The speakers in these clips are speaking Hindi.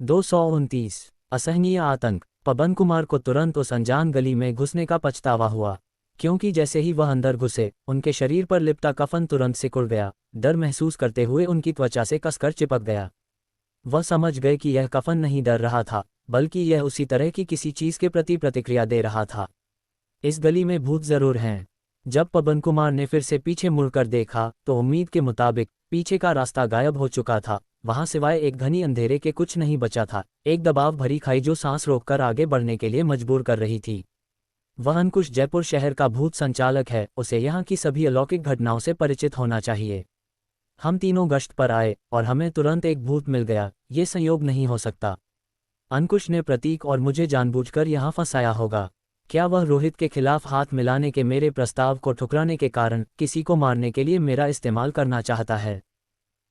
229 असहनीय आतंक। पवन कुमार को तुरंत उस अनजान गली में घुसने का पछतावा हुआ, क्योंकि जैसे ही वह अंदर घुसे उनके शरीर पर लिपटा कफन तुरंत सिकुड़ गया, डर महसूस करते हुए उनकी त्वचा से कसकर चिपक गया। वह समझ गए कि यह कफन नहीं डर रहा था, बल्कि यह उसी तरह की किसी चीज के प्रति प्रतिक्रिया दे रहा था। इस गली में भूत जरूर हैं। जब पवन कुमार ने फिर से पीछे मुड़कर देखा तो उम्मीद के मुताबिक पीछे का रास्ता गायब हो चुका था। वहां सिवाय एक घनी अंधेरे के कुछ नहीं बचा था, एक दबाव भरी खाई जो सांस रोककर आगे बढ़ने के लिए मजबूर कर रही थी। वह अंकुश जयपुर शहर का भूत संचालक है, उसे यहाँ की सभी अलौकिक घटनाओं से परिचित होना चाहिए। हम तीनों गश्त पर आए और हमें तुरंत एक भूत मिल गया, ये संयोग नहीं हो सकता। अंकुश ने प्रतीक और मुझे जानबूझकर यहाँ फंसाया होगा। क्या वह रोहित के खिलाफ हाथ मिलाने के मेरे प्रस्ताव को ठुकराने के कारण किसी को मारने के लिए मेरा इस्तेमाल करना चाहता है?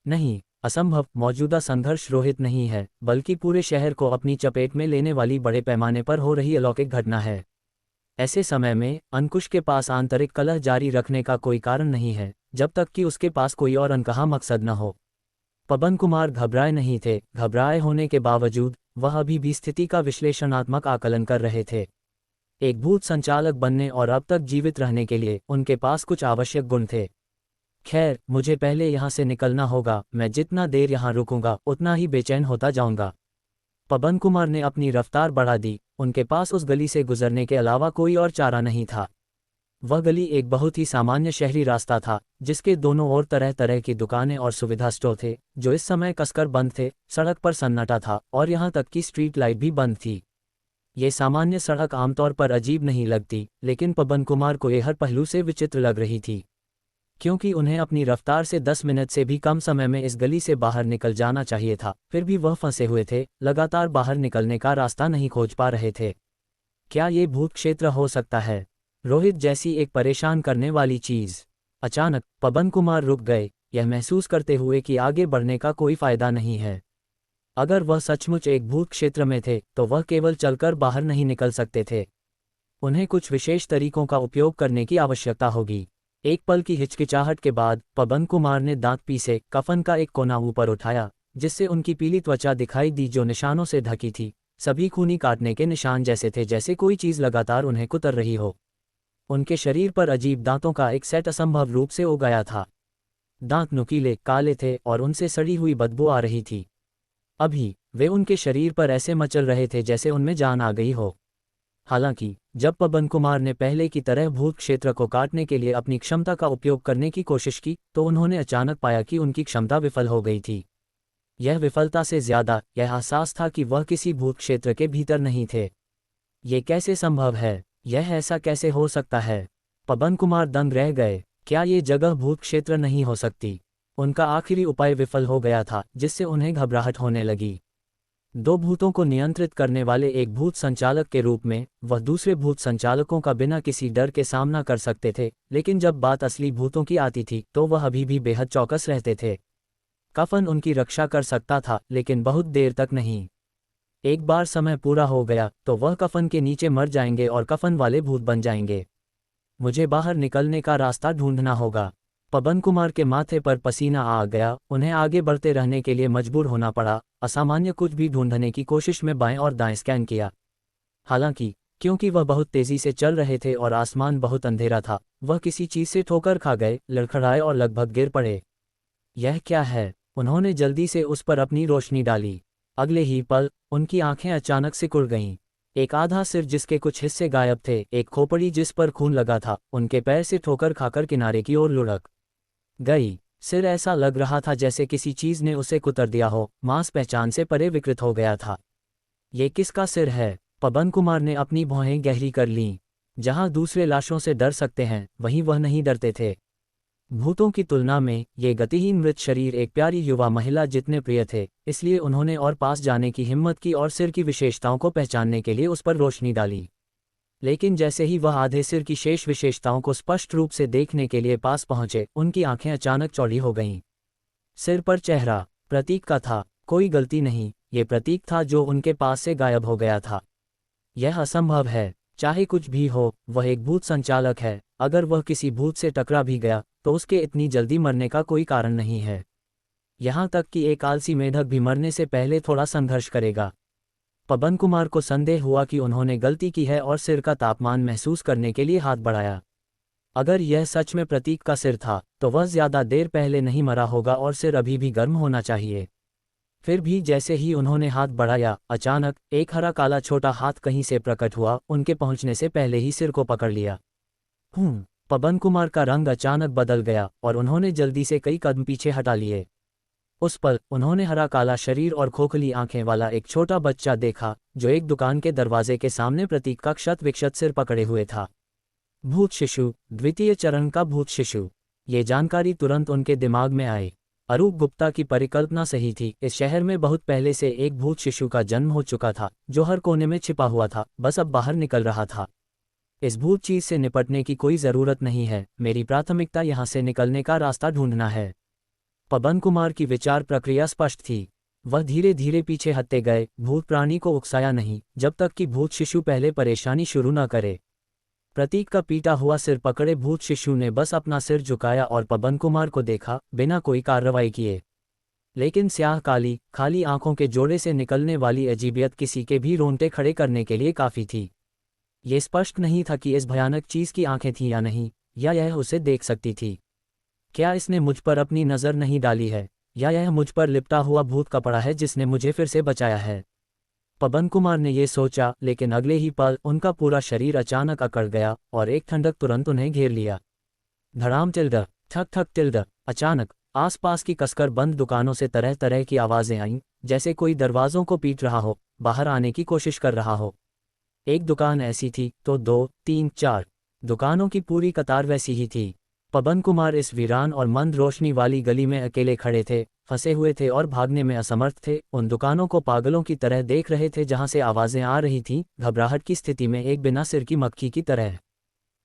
नहीं, असंभव। मौजूदा संघर्ष रोहित नहीं है, बल्कि पूरे शहर को अपनी चपेट में लेने वाली बड़े पैमाने पर हो रही अलौकिक घटना है। ऐसे समय में अंकुश के पास आंतरिक कलह जारी रखने का कोई कारण नहीं है, जब तक कि उसके पास कोई और अनकहा मकसद न हो। पवन कुमार घबराए नहीं थे। घबराए होने के बावजूद वह अभी भी स्थिति का विश्लेषणात्मक आकलन कर रहे थे। एक भूत संचालक बनने और अब तक जीवित रहने के लिए उनके पास कुछ आवश्यक गुण थे। खैर, मुझे पहले यहाँ से निकलना होगा। मैं जितना देर यहाँ रुकूंगा उतना ही बेचैन होता जाऊंगा। पवन कुमार ने अपनी रफ्तार बढ़ा दी। उनके पास उस गली से गुजरने के अलावा कोई और चारा नहीं था। वह गली एक बहुत ही सामान्य शहरी रास्ता था, जिसके दोनों ओर तरह तरह की दुकानें और सुविधा स्टोर थे, जो इस समय कसकर बंद थे। सड़क पर सन्नाटा था और यहाँ तक कि स्ट्रीट लाइट भी बंद थी। ये सामान्य सड़क आमतौर पर अजीब नहीं लगती, लेकिन पवन कुमार को यह हर पहलू से विचित्र लग रही थी, क्योंकि उन्हें अपनी रफ्तार से 10 मिनट से भी कम समय में इस गली से बाहर निकल जाना चाहिए था। फिर भी वह फंसे हुए थे, लगातार बाहर निकलने का रास्ता नहीं खोज पा रहे थे। क्या ये भूत क्षेत्र हो सकता है? रोहित जैसी एक परेशान करने वाली चीज। अचानक पवन कुमार रुक गए, यह महसूस करते हुए कि आगे बढ़ने का कोई फायदा नहीं है। अगर वह सचमुच एक भूत क्षेत्र में थे तो वह केवल चलकर बाहर नहीं निकल सकते थे। उन्हें कुछ विशेष तरीकों का उपयोग करने की आवश्यकता होगी। एक पल की हिचकिचाहट के बाद पवन कुमार ने दांत पीसे कफन का एक कोना ऊपर उठाया, जिससे उनकी पीली त्वचा दिखाई दी जो निशानों से ढकी थी। सभी खूनी काटने के निशान जैसे थे, जैसे कोई चीज लगातार उन्हें कुतर रही हो। उनके शरीर पर अजीब दांतों का एक सेट असंभव रूप से उग गया था। दांत नुकीले, काले थे और उनसे सड़ी हुई बदबू आ रही थी। अभी वे उनके शरीर पर ऐसे मचल रहे थे जैसे उनमें जान आ गई हो। हालांकि जब पवन कुमार ने पहले की तरह भूत क्षेत्र को काटने के लिए अपनी क्षमता का उपयोग करने की कोशिश की, तो उन्होंने अचानक पाया कि उनकी क्षमता विफल हो गई थी। यह विफलता से ज्यादा यह एहसास था कि वह किसी भूत क्षेत्र के भीतर नहीं थे। ये कैसे संभव है? यह ऐसा कैसे हो सकता है? पवन कुमार दंग रह गए। क्या ये जगह भूत क्षेत्र नहीं हो सकती? उनका आखिरी उपाय विफल हो गया था, जिससे उन्हें घबराहट होने लगी। दो भूतों को नियंत्रित करने वाले एक भूत संचालक के रूप में वह दूसरे भूत संचालकों का बिना किसी डर के सामना कर सकते थे, लेकिन जब बात असली भूतों की आती थी तो वह अभी भी बेहद चौकस रहते थे। कफन उनकी रक्षा कर सकता था, लेकिन बहुत देर तक नहीं। एक बार समय पूरा हो गया तो वह कफन के नीचे मर जाएंगे और कफन वाले भूत बन जाएंगे। मुझे बाहर निकलने का रास्ता ढूंढना होगा। पवन कुमार के माथे पर पसीना आ गया। उन्हें आगे बढ़ते रहने के लिए मजबूर होना पड़ा। असामान्य कुछ भी ढूंढने की कोशिश में बाएं और दाएं स्कैन किया। हालांकि क्योंकि वह बहुत तेजी से चल रहे थे और आसमान बहुत अंधेरा था, वह किसी चीज से ठोकर खा गए, लड़खड़ाए और लगभग गिर पड़े। यह क्या है? उन्होंने जल्दी से उस पर अपनी रोशनी डाली। अगले ही पल उनकी आंखें अचानक सिकुड़ गईं। एक आधा सिर जिसके कुछ हिस्से गायब थे, एक खोपड़ी जिस पर खून लगा था, उनके पैर से ठोकर खाकर किनारे की ओर लुढ़क गई। सिर ऐसा लग रहा था जैसे किसी चीज ने उसे कुतर दिया हो। मांस पहचान से परे विकृत हो गया था। ये किसका सिर है? पवन कुमार ने अपनी भौहें गहरी कर लीं। जहां दूसरे लाशों से डर सकते हैं, वहीं वह नहीं डरते थे। भूतों की तुलना में ये गतिहीन मृत शरीर एक प्यारी युवा महिला जितने प्रिय थे, इसलिए उन्होंने और पास जाने की हिम्मत की और सिर की विशेषताओं को पहचानने के लिए उस पर रोशनी डाली। लेकिन जैसे ही वह आधे सिर की शेष विशेषताओं को स्पष्ट रूप से देखने के लिए पास पहुंचे, उनकी आंखें अचानक चौड़ी हो गईं। सिर पर चेहरा प्रतीक का था। कोई गलती नहीं, ये प्रतीक था जो उनके पास से गायब हो गया था। यह असंभव है। चाहे कुछ भी हो, वह एक भूत संचालक है। अगर वह किसी भूत से टकरा भी गया तो उसके इतनी जल्दी मरने का कोई कारण नहीं है। यहाँ तक कि एक आलसी मेढक भी मरने से पहले थोड़ा संघर्ष करेगा। पवन कुमार को संदेह हुआ कि उन्होंने गलती की है और सिर का तापमान महसूस करने के लिए हाथ बढ़ाया। अगर यह सच में प्रतीक का सिर था तो वह ज्यादा देर पहले नहीं मरा होगा और सिर अभी भी गर्म होना चाहिए। फिर भी जैसे ही उन्होंने हाथ बढ़ाया, अचानक एक हरा काला छोटा हाथ कहीं से प्रकट हुआ, उनके पहुंचने से पहले ही सिर को पकड़ लिया। पवन कुमार का रंग अचानक बदल गया और उन्होंने जल्दी से कई कदम पीछे हटा लिए। उस पल उन्होंने हरा काला शरीर और खोखली आंखें वाला एक छोटा बच्चा देखा जो एक दुकान के दरवाजे के सामने प्रतीक का क्षत विक्षत सिर पकड़े हुए था। भूत शिशु, द्वितीय चरण का भूत शिशु। ये जानकारी तुरंत उनके दिमाग में आई। अरूप गुप्ता की परिकल्पना सही थी। इस शहर में बहुत पहले से एक भूत शिशु का जन्म हो चुका था जो हर कोने में छिपा हुआ था, बस अब बाहर निकल रहा था। इस भूत चीज से निपटने की कोई जरूरत नहीं है, मेरी प्राथमिकता यहाँ से निकलने का रास्ता ढूंढना है। पवन कुमार की विचार प्रक्रिया स्पष्ट थी। वह धीरे धीरे पीछे हटते गए, भूत प्राणी को उकसाया नहीं जब तक कि भूत शिशु पहले परेशानी शुरू न करे। प्रतीक का पीटा हुआ सिर पकड़े भूत शिशु ने बस अपना सिर झुकाया और पवन कुमार को देखा, बिना कोई कार्रवाई किए। लेकिन स्याह काली खाली आंखों के जोड़े से निकलने वाली अजीबियत किसी के भी रोंगटे खड़े करने के लिए काफी थी। ये स्पष्ट नहीं था कि इस भयानक चीज की आंखें थीं या नहीं, या यह उसे देख सकती थी। क्या इसने मुझ पर अपनी नज़र नहीं डाली है, या यह मुझ पर लिपटा हुआ भूत कपड़ा है जिसने मुझे फिर से बचाया है? पवन कुमार ने ये सोचा, लेकिन अगले ही पल उनका पूरा शरीर अचानक अकड़ गया और एक ठंडक तुरंत उन्हें घेर लिया। धड़ाम टिल्ड, ठक ठक टिल्ड। अचानक आसपास की कसकर बंद दुकानों से तरह तरह की आवाजें आईं, जैसे कोई दरवाजों को पीट रहा हो, बाहर आने की कोशिश कर रहा हो। एक दुकान ऐसी थी तो 2, 3, 4 दुकानों की पूरी कतार वैसी ही थी। पवन कुमार इस वीरान और मंद रोशनी वाली गली में अकेले खड़े थे, फंसे हुए थे और भागने में असमर्थ थे। उन दुकानों को पागलों की तरह देख रहे थे जहां से आवाजें आ रही थीं, घबराहट की स्थिति में एक बिना सिर की मक्खी की तरह।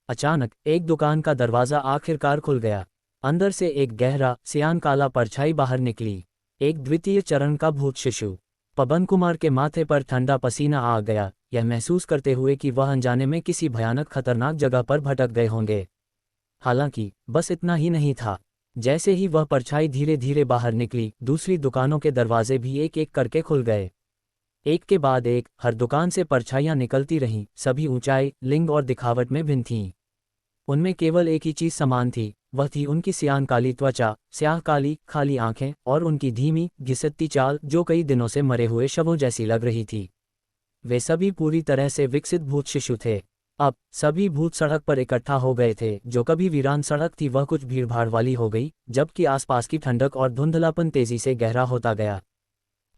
अचानक एक दुकान का दरवाजा आखिरकार खुल गया। अंदर से एक गहरा सियान काला परछाई बाहर निकली, एक द्वितीय चरण का भूत शिशु। पवन कुमार के माथे पर ठंडा पसीना आ गया, यह महसूस करते हुए कि वह अनजाने में किसी भयानक खतरनाक जगह पर भटक गए होंगे। हालांकि बस इतना ही नहीं था। जैसे ही वह परछाई धीरे धीरे बाहर निकली, दूसरी दुकानों के दरवाजे भी एक एक करके खुल गए। एक के बाद एक हर दुकान से परछाइयां निकलती रहीं, सभी ऊंचाई, लिंग और दिखावट में भिन्न थीं। उनमें केवल एक ही चीज समान थी, वह थी उनकी सियान काली त्वचा, स्याह काली खाली आंखें और उनकी धीमी घिसती चाल जो कई दिनों से मरे हुए शवों जैसी लग रही थी। वे सभी पूरी तरह से विकसित भूत शिशु थे। अब सभी भूत सड़क पर इकट्ठा हो गए थे। जो कभी वीरान सड़क थी वह कुछ भीड़भाड़ वाली हो गई, जबकि आसपास की ठंडक और धुंधलापन तेजी से गहरा होता गया।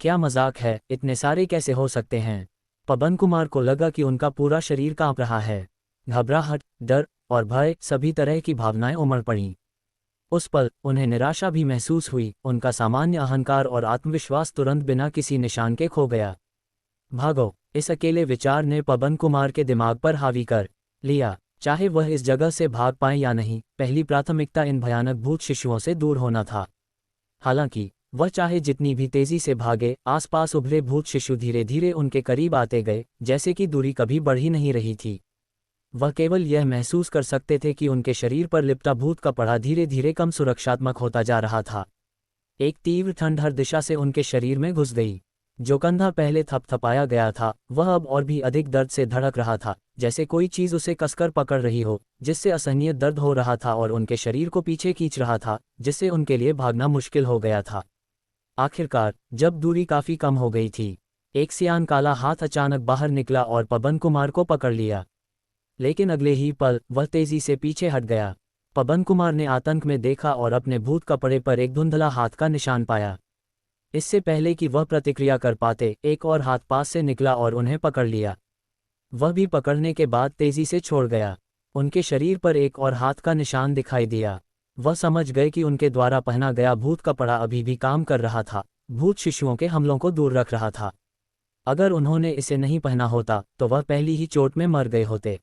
क्या मजाक है, इतने सारे कैसे हो सकते हैं? पवन कुमार को लगा कि उनका पूरा शरीर कांप रहा है। घबराहट, डर और भय, सभी तरह की भावनाएं उमड़ पड़ीं। उस पल उन्हें निराशा भी महसूस हुई। उनका सामान्य अहंकार और आत्मविश्वास तुरंत बिना किसी निशान के खो गया। भागो, इस अकेले विचार ने पवन कुमार के दिमाग पर हावी कर लिया। चाहे वह इस जगह से भाग पाए या नहीं, पहली प्राथमिकता इन भयानक भूत शिशुओं से दूर होना था। हालांकि वह चाहे जितनी भी तेजी से भागे, आसपास उभरे भूत शिशु धीरे धीरे उनके करीब आते गए, जैसे कि दूरी कभी बढ़ ही नहीं रही थी। वह केवल यह महसूस कर सकते थे कि उनके शरीर पर लिपटा भूत कपड़ा धीरे धीरे कम सुरक्षात्मक होता जा रहा था। एक तीव्र ठंड हर दिशा से उनके शरीर में घुस गई। जो कंधा पहले थपथपाया गया था वह अब और भी अधिक दर्द से धड़क रहा था, जैसे कोई चीज उसे कसकर पकड़ रही हो, जिससे असहनीय दर्द हो रहा था और उनके शरीर को पीछे खींच रहा था, जिससे उनके लिए भागना मुश्किल हो गया था। आखिरकार जब दूरी काफी कम हो गई थी, एक सियान काला हाथ अचानक बाहर निकला और पवन कुमार को पकड़ लिया। लेकिन अगले ही पल वह तेजी से पीछे हट गया। पवन कुमार ने आतंक में देखा और अपने भूत कपड़े पर एक धुंधला हाथ का निशान पाया। इससे पहले कि वह प्रतिक्रिया कर पाते, एक और हाथ पास से निकला और उन्हें पकड़ लिया। वह भी पकड़ने के बाद तेजी से छोड़ गया। उनके शरीर पर एक और हाथ का निशान दिखाई दिया। वह समझ गए कि उनके द्वारा पहना गया भूत कपड़ा अभी भी काम कर रहा था, भूत शिशुओं के हमलों को दूर रख रहा था। अगर उन्होंने इसे नहीं पहना होता तो वह पहली ही चोट में मर गए होते।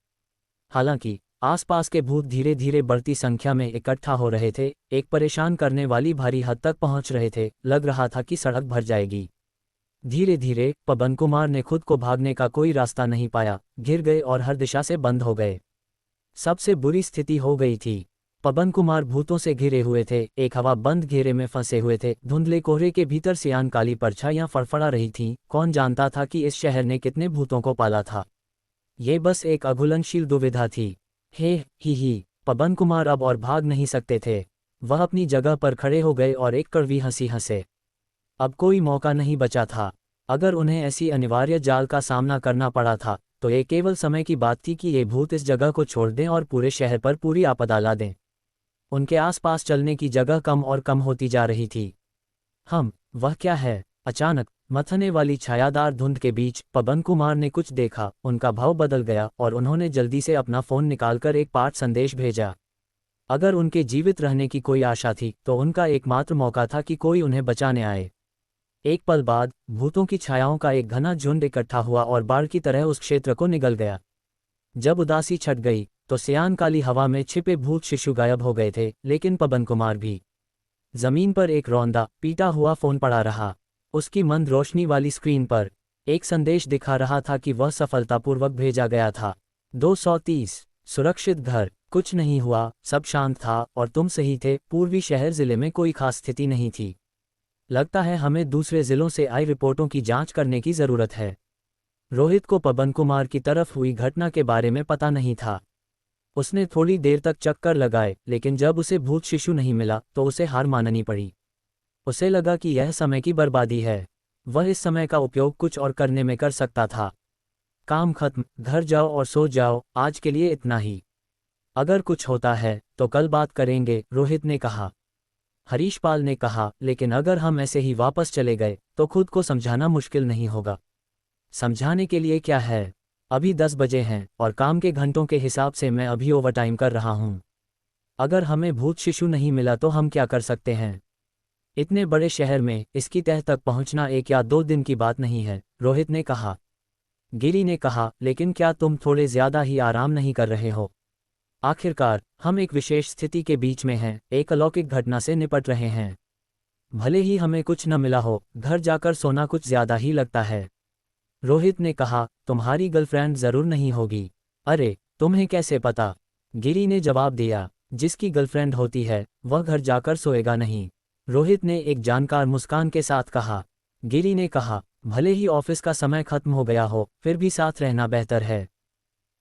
हालांकि आसपास के भूत धीरे धीरे बढ़ती संख्या में इकट्ठा हो रहे थे, एक परेशान करने वाली भारी हद तक पहुंच रहे थे। लग रहा था कि सड़क भर जाएगी। धीरे धीरे पवन कुमार ने खुद को भागने का कोई रास्ता नहीं पाया, गिर गए और हर दिशा से बंद हो गए। सबसे बुरी स्थिति हो गई थी। पवन कुमार भूतों से घिरे हुए थे, एक हवा बंद घेरे में फंसे हुए थे। धुंधले कोहरे के भीतर सियान काली परछाइयां फड़फड़ा रही थीं। कौन जानता था कि इस शहर ने कितने भूतों को पाला था। ये बस एक अघुलनशील दुविधा थी। हे ही, पवन कुमार अब और भाग नहीं सकते थे। वह अपनी जगह पर खड़े हो गए और एक कड़वी हंसी हंसे। अब कोई मौका नहीं बचा था। अगर उन्हें ऐसी अनिवार्य जाल का सामना करना पड़ा था तो ये केवल समय की बात थी कि ये भूत इस जगह को छोड़ दें और पूरे शहर पर पूरी आपदा ला दें। उनके आसपास चलने की जगह कम और कम होती जा रही थी। वह क्या है? अचानक मथने वाली छायादार धुंध के बीच पवन कुमार ने कुछ देखा। उनका भाव बदल गया और उन्होंने जल्दी से अपना फोन निकालकर एक पाठ संदेश भेजा। अगर उनके जीवित रहने की कोई आशा थी तो उनका एकमात्र मौका था कि कोई उन्हें बचाने आए। एक पल बाद भूतों की छायाओं का एक घना झुंड इकट्ठा हुआ और बाढ़ की तरह उस क्षेत्र को निगल गया। जब उदासी छट गई तो सियान काली हवा में छिपे भूत शिशु गायब हो गए थे, लेकिन पवन कुमार भी। जमीन पर एक रौंदा पीटा हुआ फोन पड़ा रहा। उसकी मंद रोशनी वाली स्क्रीन पर एक संदेश दिखा रहा था कि वह सफलतापूर्वक भेजा गया था। 230 सुरक्षित घर। कुछ नहीं हुआ, सब शांत था और तुम सही थे। पूर्वी शहर जिले में कोई खास स्थिति नहीं थी। लगता है हमें दूसरे जिलों से आई रिपोर्टों की जांच करने की जरूरत है। रोहित को पवन कुमार की तरफ हुई घटना के बारे में पता नहीं था। उसने थोड़ी देर तक चक्कर लगाए, लेकिन जब उसे भूत शिशु नहीं मिला तो उसे हार माननी पड़ी। उसे लगा कि यह समय की बर्बादी है। वह इस समय का उपयोग कुछ और करने में कर सकता था। काम खत्म, घर जाओ और सो जाओ, आज के लिए इतना ही। अगर कुछ होता है तो कल बात करेंगे, रोहित ने कहा। हरीश पाल ने कहा, लेकिन अगर हम ऐसे ही वापस चले गए तो खुद को समझाना मुश्किल नहीं होगा। समझाने के लिए क्या है? अभी 10 बजे हैं और काम के घंटों के हिसाब से मैं अभी ओवरटाइम कर रहा हूँ। अगर हमें भूत शिशु नहीं मिला तो हम क्या कर सकते हैं? इतने बड़े शहर में इसकी तह तक पहुंचना 1 या 2 दिन की बात नहीं है, रोहित ने कहा। गिरी ने कहा, लेकिन क्या तुम थोड़े ज्यादा ही आराम नहीं कर रहे हो? आखिरकार हम एक विशेष स्थिति के बीच में हैं, एक अलौकिक घटना से निपट रहे हैं। भले ही हमें कुछ न मिला हो, घर जाकर सोना कुछ ज्यादा ही लगता है। रोहित ने कहा, तुम्हारी गर्लफ्रेंड जरूर नहीं होगी। अरे, तुम्हें कैसे पता? गिरी ने जवाब दिया, जिसकी गर्लफ्रेंड होती है वह घर जाकर सोएगा नहीं। रोहित ने एक जानकार मुस्कान के साथ कहा। गिरी ने कहा, भले ही ऑफिस का समय खत्म हो गया हो, फिर भी साथ रहना बेहतर है।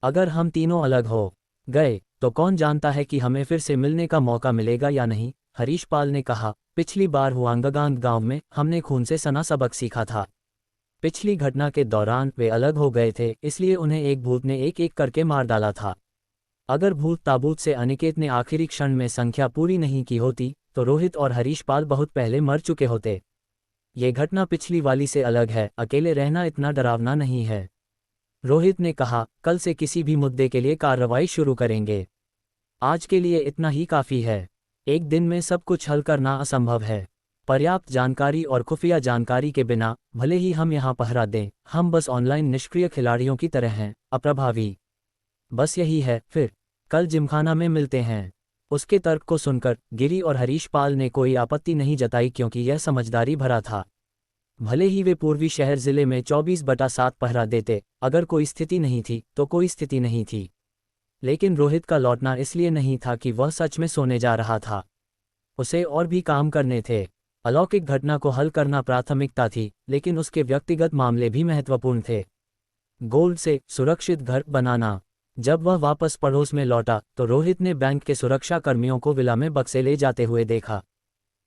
अगर हम तीनों अलग हो गए तो कौन जानता है कि हमें फिर से मिलने का मौका मिलेगा या नहीं, हरीश पाल ने कहा। पिछली बार हुआंगागांग गांव में हमने खून से सना सबक सीखा था। पिछली घटना के दौरान वे अलग हो गए थे, इसलिए उन्हें एक भूत ने एक एक करके मार डाला था। अगर भूत ताबूत से अनिकेत ने आखिरी क्षण में संख्या पूरी नहीं की होती तो रोहित और हरीश पाल बहुत पहले मर चुके होते। ये घटना पिछली वाली से अलग है, अकेले रहना इतना डरावना नहीं है। रोहित ने कहा, कल से किसी भी मुद्दे के लिए कार्रवाई शुरू करेंगे। आज के लिए इतना ही काफ़ी है। एक दिन में सब कुछ हल करना असंभव है। पर्याप्त जानकारी और खुफिया जानकारी के बिना भले ही हम यहाँ पहरा दें, हम बस ऑनलाइन निष्क्रिय खिलाड़ियों की तरह हैं, अप्रभावी। बस यही है, फिर कल जिमखाना में मिलते हैं। उसके तर्क को सुनकर गिरी और हरीश पाल ने कोई आपत्ति नहीं जताई, क्योंकि यह समझदारी भरा था। भले ही वे पूर्वी शहर जिले में 24/7 पहरा देते, अगर कोई स्थिति नहीं थी तो कोई स्थिति नहीं थी। लेकिन रोहित का लौटना इसलिए नहीं था कि वह सच में सोने जा रहा था। उसे और भी काम करने थे। अलौकिक घटना को हल करना प्राथमिकता थी, लेकिन उसके व्यक्तिगत मामले भी महत्वपूर्ण थे। गोल्ड से सुरक्षित घर बनाना। जब वह वापस पड़ोस में लौटा तो रोहित ने बैंक के सुरक्षा कर्मियों को विला में बक्से ले जाते हुए देखा।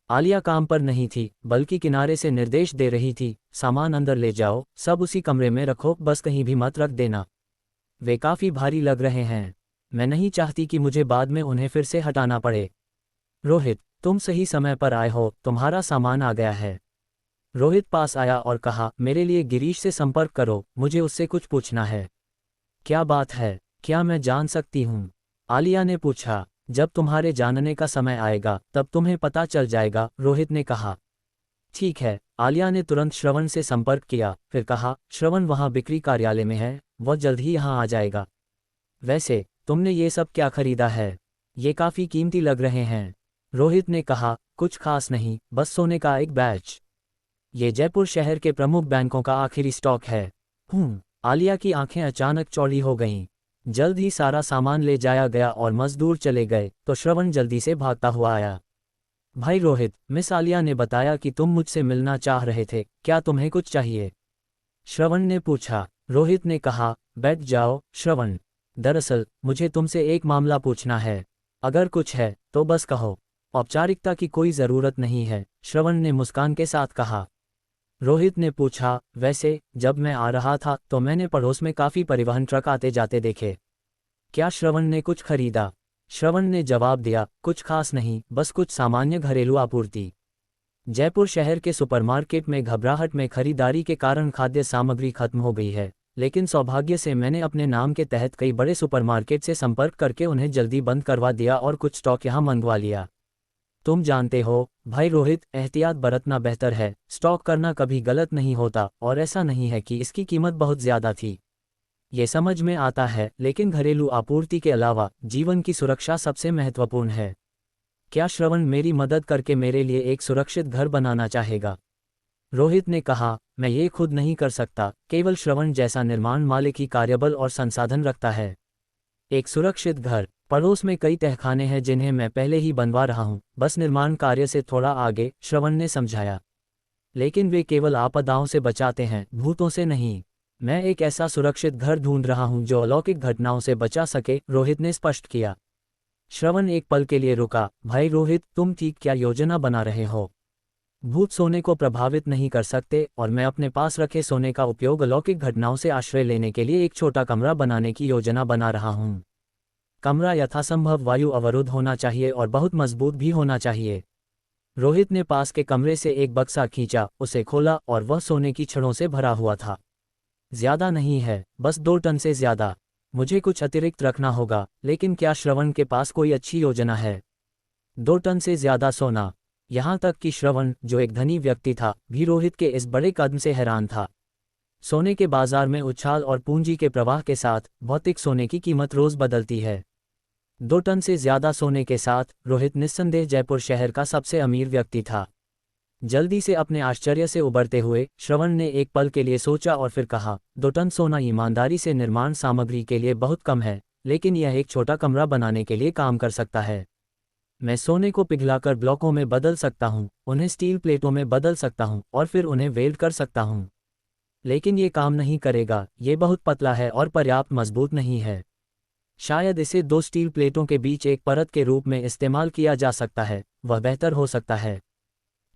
आलिया काम पर नहीं थी, बल्कि किनारे से निर्देश दे रही थी, सामान अंदर ले जाओ, सब उसी कमरे में रखो, बस कहीं भी मत रख देना। वे काफ़ी भारी लग रहे हैं। मैं नहीं चाहती कि मुझे बाद में उन्हें फिर से हटाना पड़े। रोहित, तुम सही समय पर आए हो, तुम्हारा सामान आ गया है। रोहित पास आया और कहा, मेरे लिए गिरीश से संपर्क करो, मुझे उससे कुछ पूछना है। क्या बात है? क्या मैं जान सकती हूँ? आलिया ने पूछा। जब तुम्हारे जानने का समय आएगा तब तुम्हें पता चल जाएगा, रोहित ने कहा। ठीक है। आलिया ने तुरंत श्रवण से संपर्क किया, फिर कहा, श्रवण वहाँ बिक्री कार्यालय में है, वह जल्द ही यहाँ आ जाएगा। वैसे तुमने ये सब क्या खरीदा है? ये काफ़ी कीमती लग रहे हैं। रोहित ने कहा, कुछ खास नहीं, बस सोने का एक बैच। ये जयपुर शहर के प्रमुख बैंकों का आखिरी स्टॉक है। आलिया की आंखें अचानक चौड़ी हो गईं। जल्द ही सारा सामान ले जाया गया और मजदूर चले गए तो श्रवण जल्दी से भागता हुआ आया। भाई रोहित, मिस आलिया ने बताया कि तुम मुझसे मिलना चाह रहे थे, क्या तुम्हें कुछ चाहिए? श्रवण ने पूछा। रोहित ने कहा, बैठ जाओ श्रवण। दरअसल मुझे तुमसे एक मामला पूछना है। अगर कुछ है तो बस कहो। औपचारिकता की कोई ज़रूरत नहीं है, श्रवण ने मुस्कान के साथ कहा। रोहित ने पूछा, वैसे जब मैं आ रहा था तो मैंने पड़ोस में काफ़ी परिवहन ट्रक आते जाते देखे। क्या श्रवण ने कुछ खरीदा? श्रवण ने जवाब दिया, कुछ खास नहीं, बस कुछ सामान्य घरेलू आपूर्ति। जयपुर शहर के सुपरमार्केट में घबराहट में खरीदारी के कारण खाद्य सामग्री खत्म हो गई है, लेकिन सौभाग्य से मैंने अपने नाम के तहत कई बड़े सुपरमार्केट से संपर्क करके उन्हें जल्दी बंद करवा दिया और कुछ स्टॉक यहाँ मंगवा लिया। तुम जानते हो भाई रोहित, एहतियात बरतना बेहतर है। स्टॉक करना कभी गलत नहीं होता और ऐसा नहीं है कि इसकी कीमत बहुत ज़्यादा थी। ये समझ में आता है, लेकिन घरेलू आपूर्ति के अलावा जीवन की सुरक्षा सबसे महत्वपूर्ण है। क्या श्रवण मेरी मदद करके मेरे लिए एक सुरक्षित घर बनाना चाहेगा? रोहित ने कहा, मैं ये खुद नहीं कर सकता, केवल श्रवण जैसा निर्माण मालिक ही कार्यबल और संसाधन रखता है। एक सुरक्षित घर? पड़ोस में कई तहखाने हैं जिन्हें मैं पहले ही बनवा रहा हूँ, बस निर्माण कार्य से थोड़ा आगे, श्रवण ने समझाया। लेकिन वे केवल आपदाओं से बचाते हैं, भूतों से नहीं। मैं एक ऐसा सुरक्षित घर ढूंढ रहा हूँ जो अलौकिक घटनाओं से बचा सके, रोहित ने स्पष्ट किया। श्रवण एक पल के लिए रुका। भाई रोहित, तुम ठीक क्या योजना बना रहे हो? भूत सोने को प्रभावित नहीं कर सकते और मैं अपने पास रखे सोने का उपयोग अलौकिक घटनाओं से आश्रय लेने के लिए एक छोटा कमरा बनाने की योजना बना रहा हूँ। कमरा यथासंभव वायु अवरुद्ध होना चाहिए और बहुत मजबूत भी होना चाहिए। रोहित ने पास के कमरे से एक बक्सा खींचा, उसे खोला और वह सोने की छड़ों से भरा हुआ था। ज्यादा नहीं है, बस 2 टन से ज्यादा। मुझे कुछ अतिरिक्त रखना होगा, लेकिन क्या श्रवण के पास कोई अच्छी योजना है? 2 टन से ज्यादा सोना? यहाँ तक कि श्रवण, जो एक धनी व्यक्ति था, भी रोहित के इस बड़े कदम से हैरान था। सोने के बाजार में उछाल और पूंजी के प्रवाह के साथ भौतिक सोने की कीमत रोज बदलती है। 2 टन से ज्यादा सोने के साथ रोहित निस्संदेह जयपुर शहर का सबसे अमीर व्यक्ति था। जल्दी से अपने आश्चर्य से उबरते हुए श्रवण ने एक पल के लिए सोचा और फिर कहा, 2 टन सोना ईमानदारी से निर्माण सामग्री के लिए बहुत कम है, लेकिन यह एक छोटा कमरा बनाने के लिए काम कर सकता है। मैं सोने को पिघलाकर ब्लॉकों में बदल सकता हूँ, उन्हें स्टील प्लेटों में बदल सकता हूँ और फिर उन्हें वेल्ड कर सकता हूँ। लेकिन ये काम नहीं करेगा, ये बहुत पतला है और पर्याप्त मजबूत नहीं है। शायद इसे 2 स्टील प्लेटों के बीच एक परत के रूप में इस्तेमाल किया जा सकता है, वह बेहतर हो सकता है।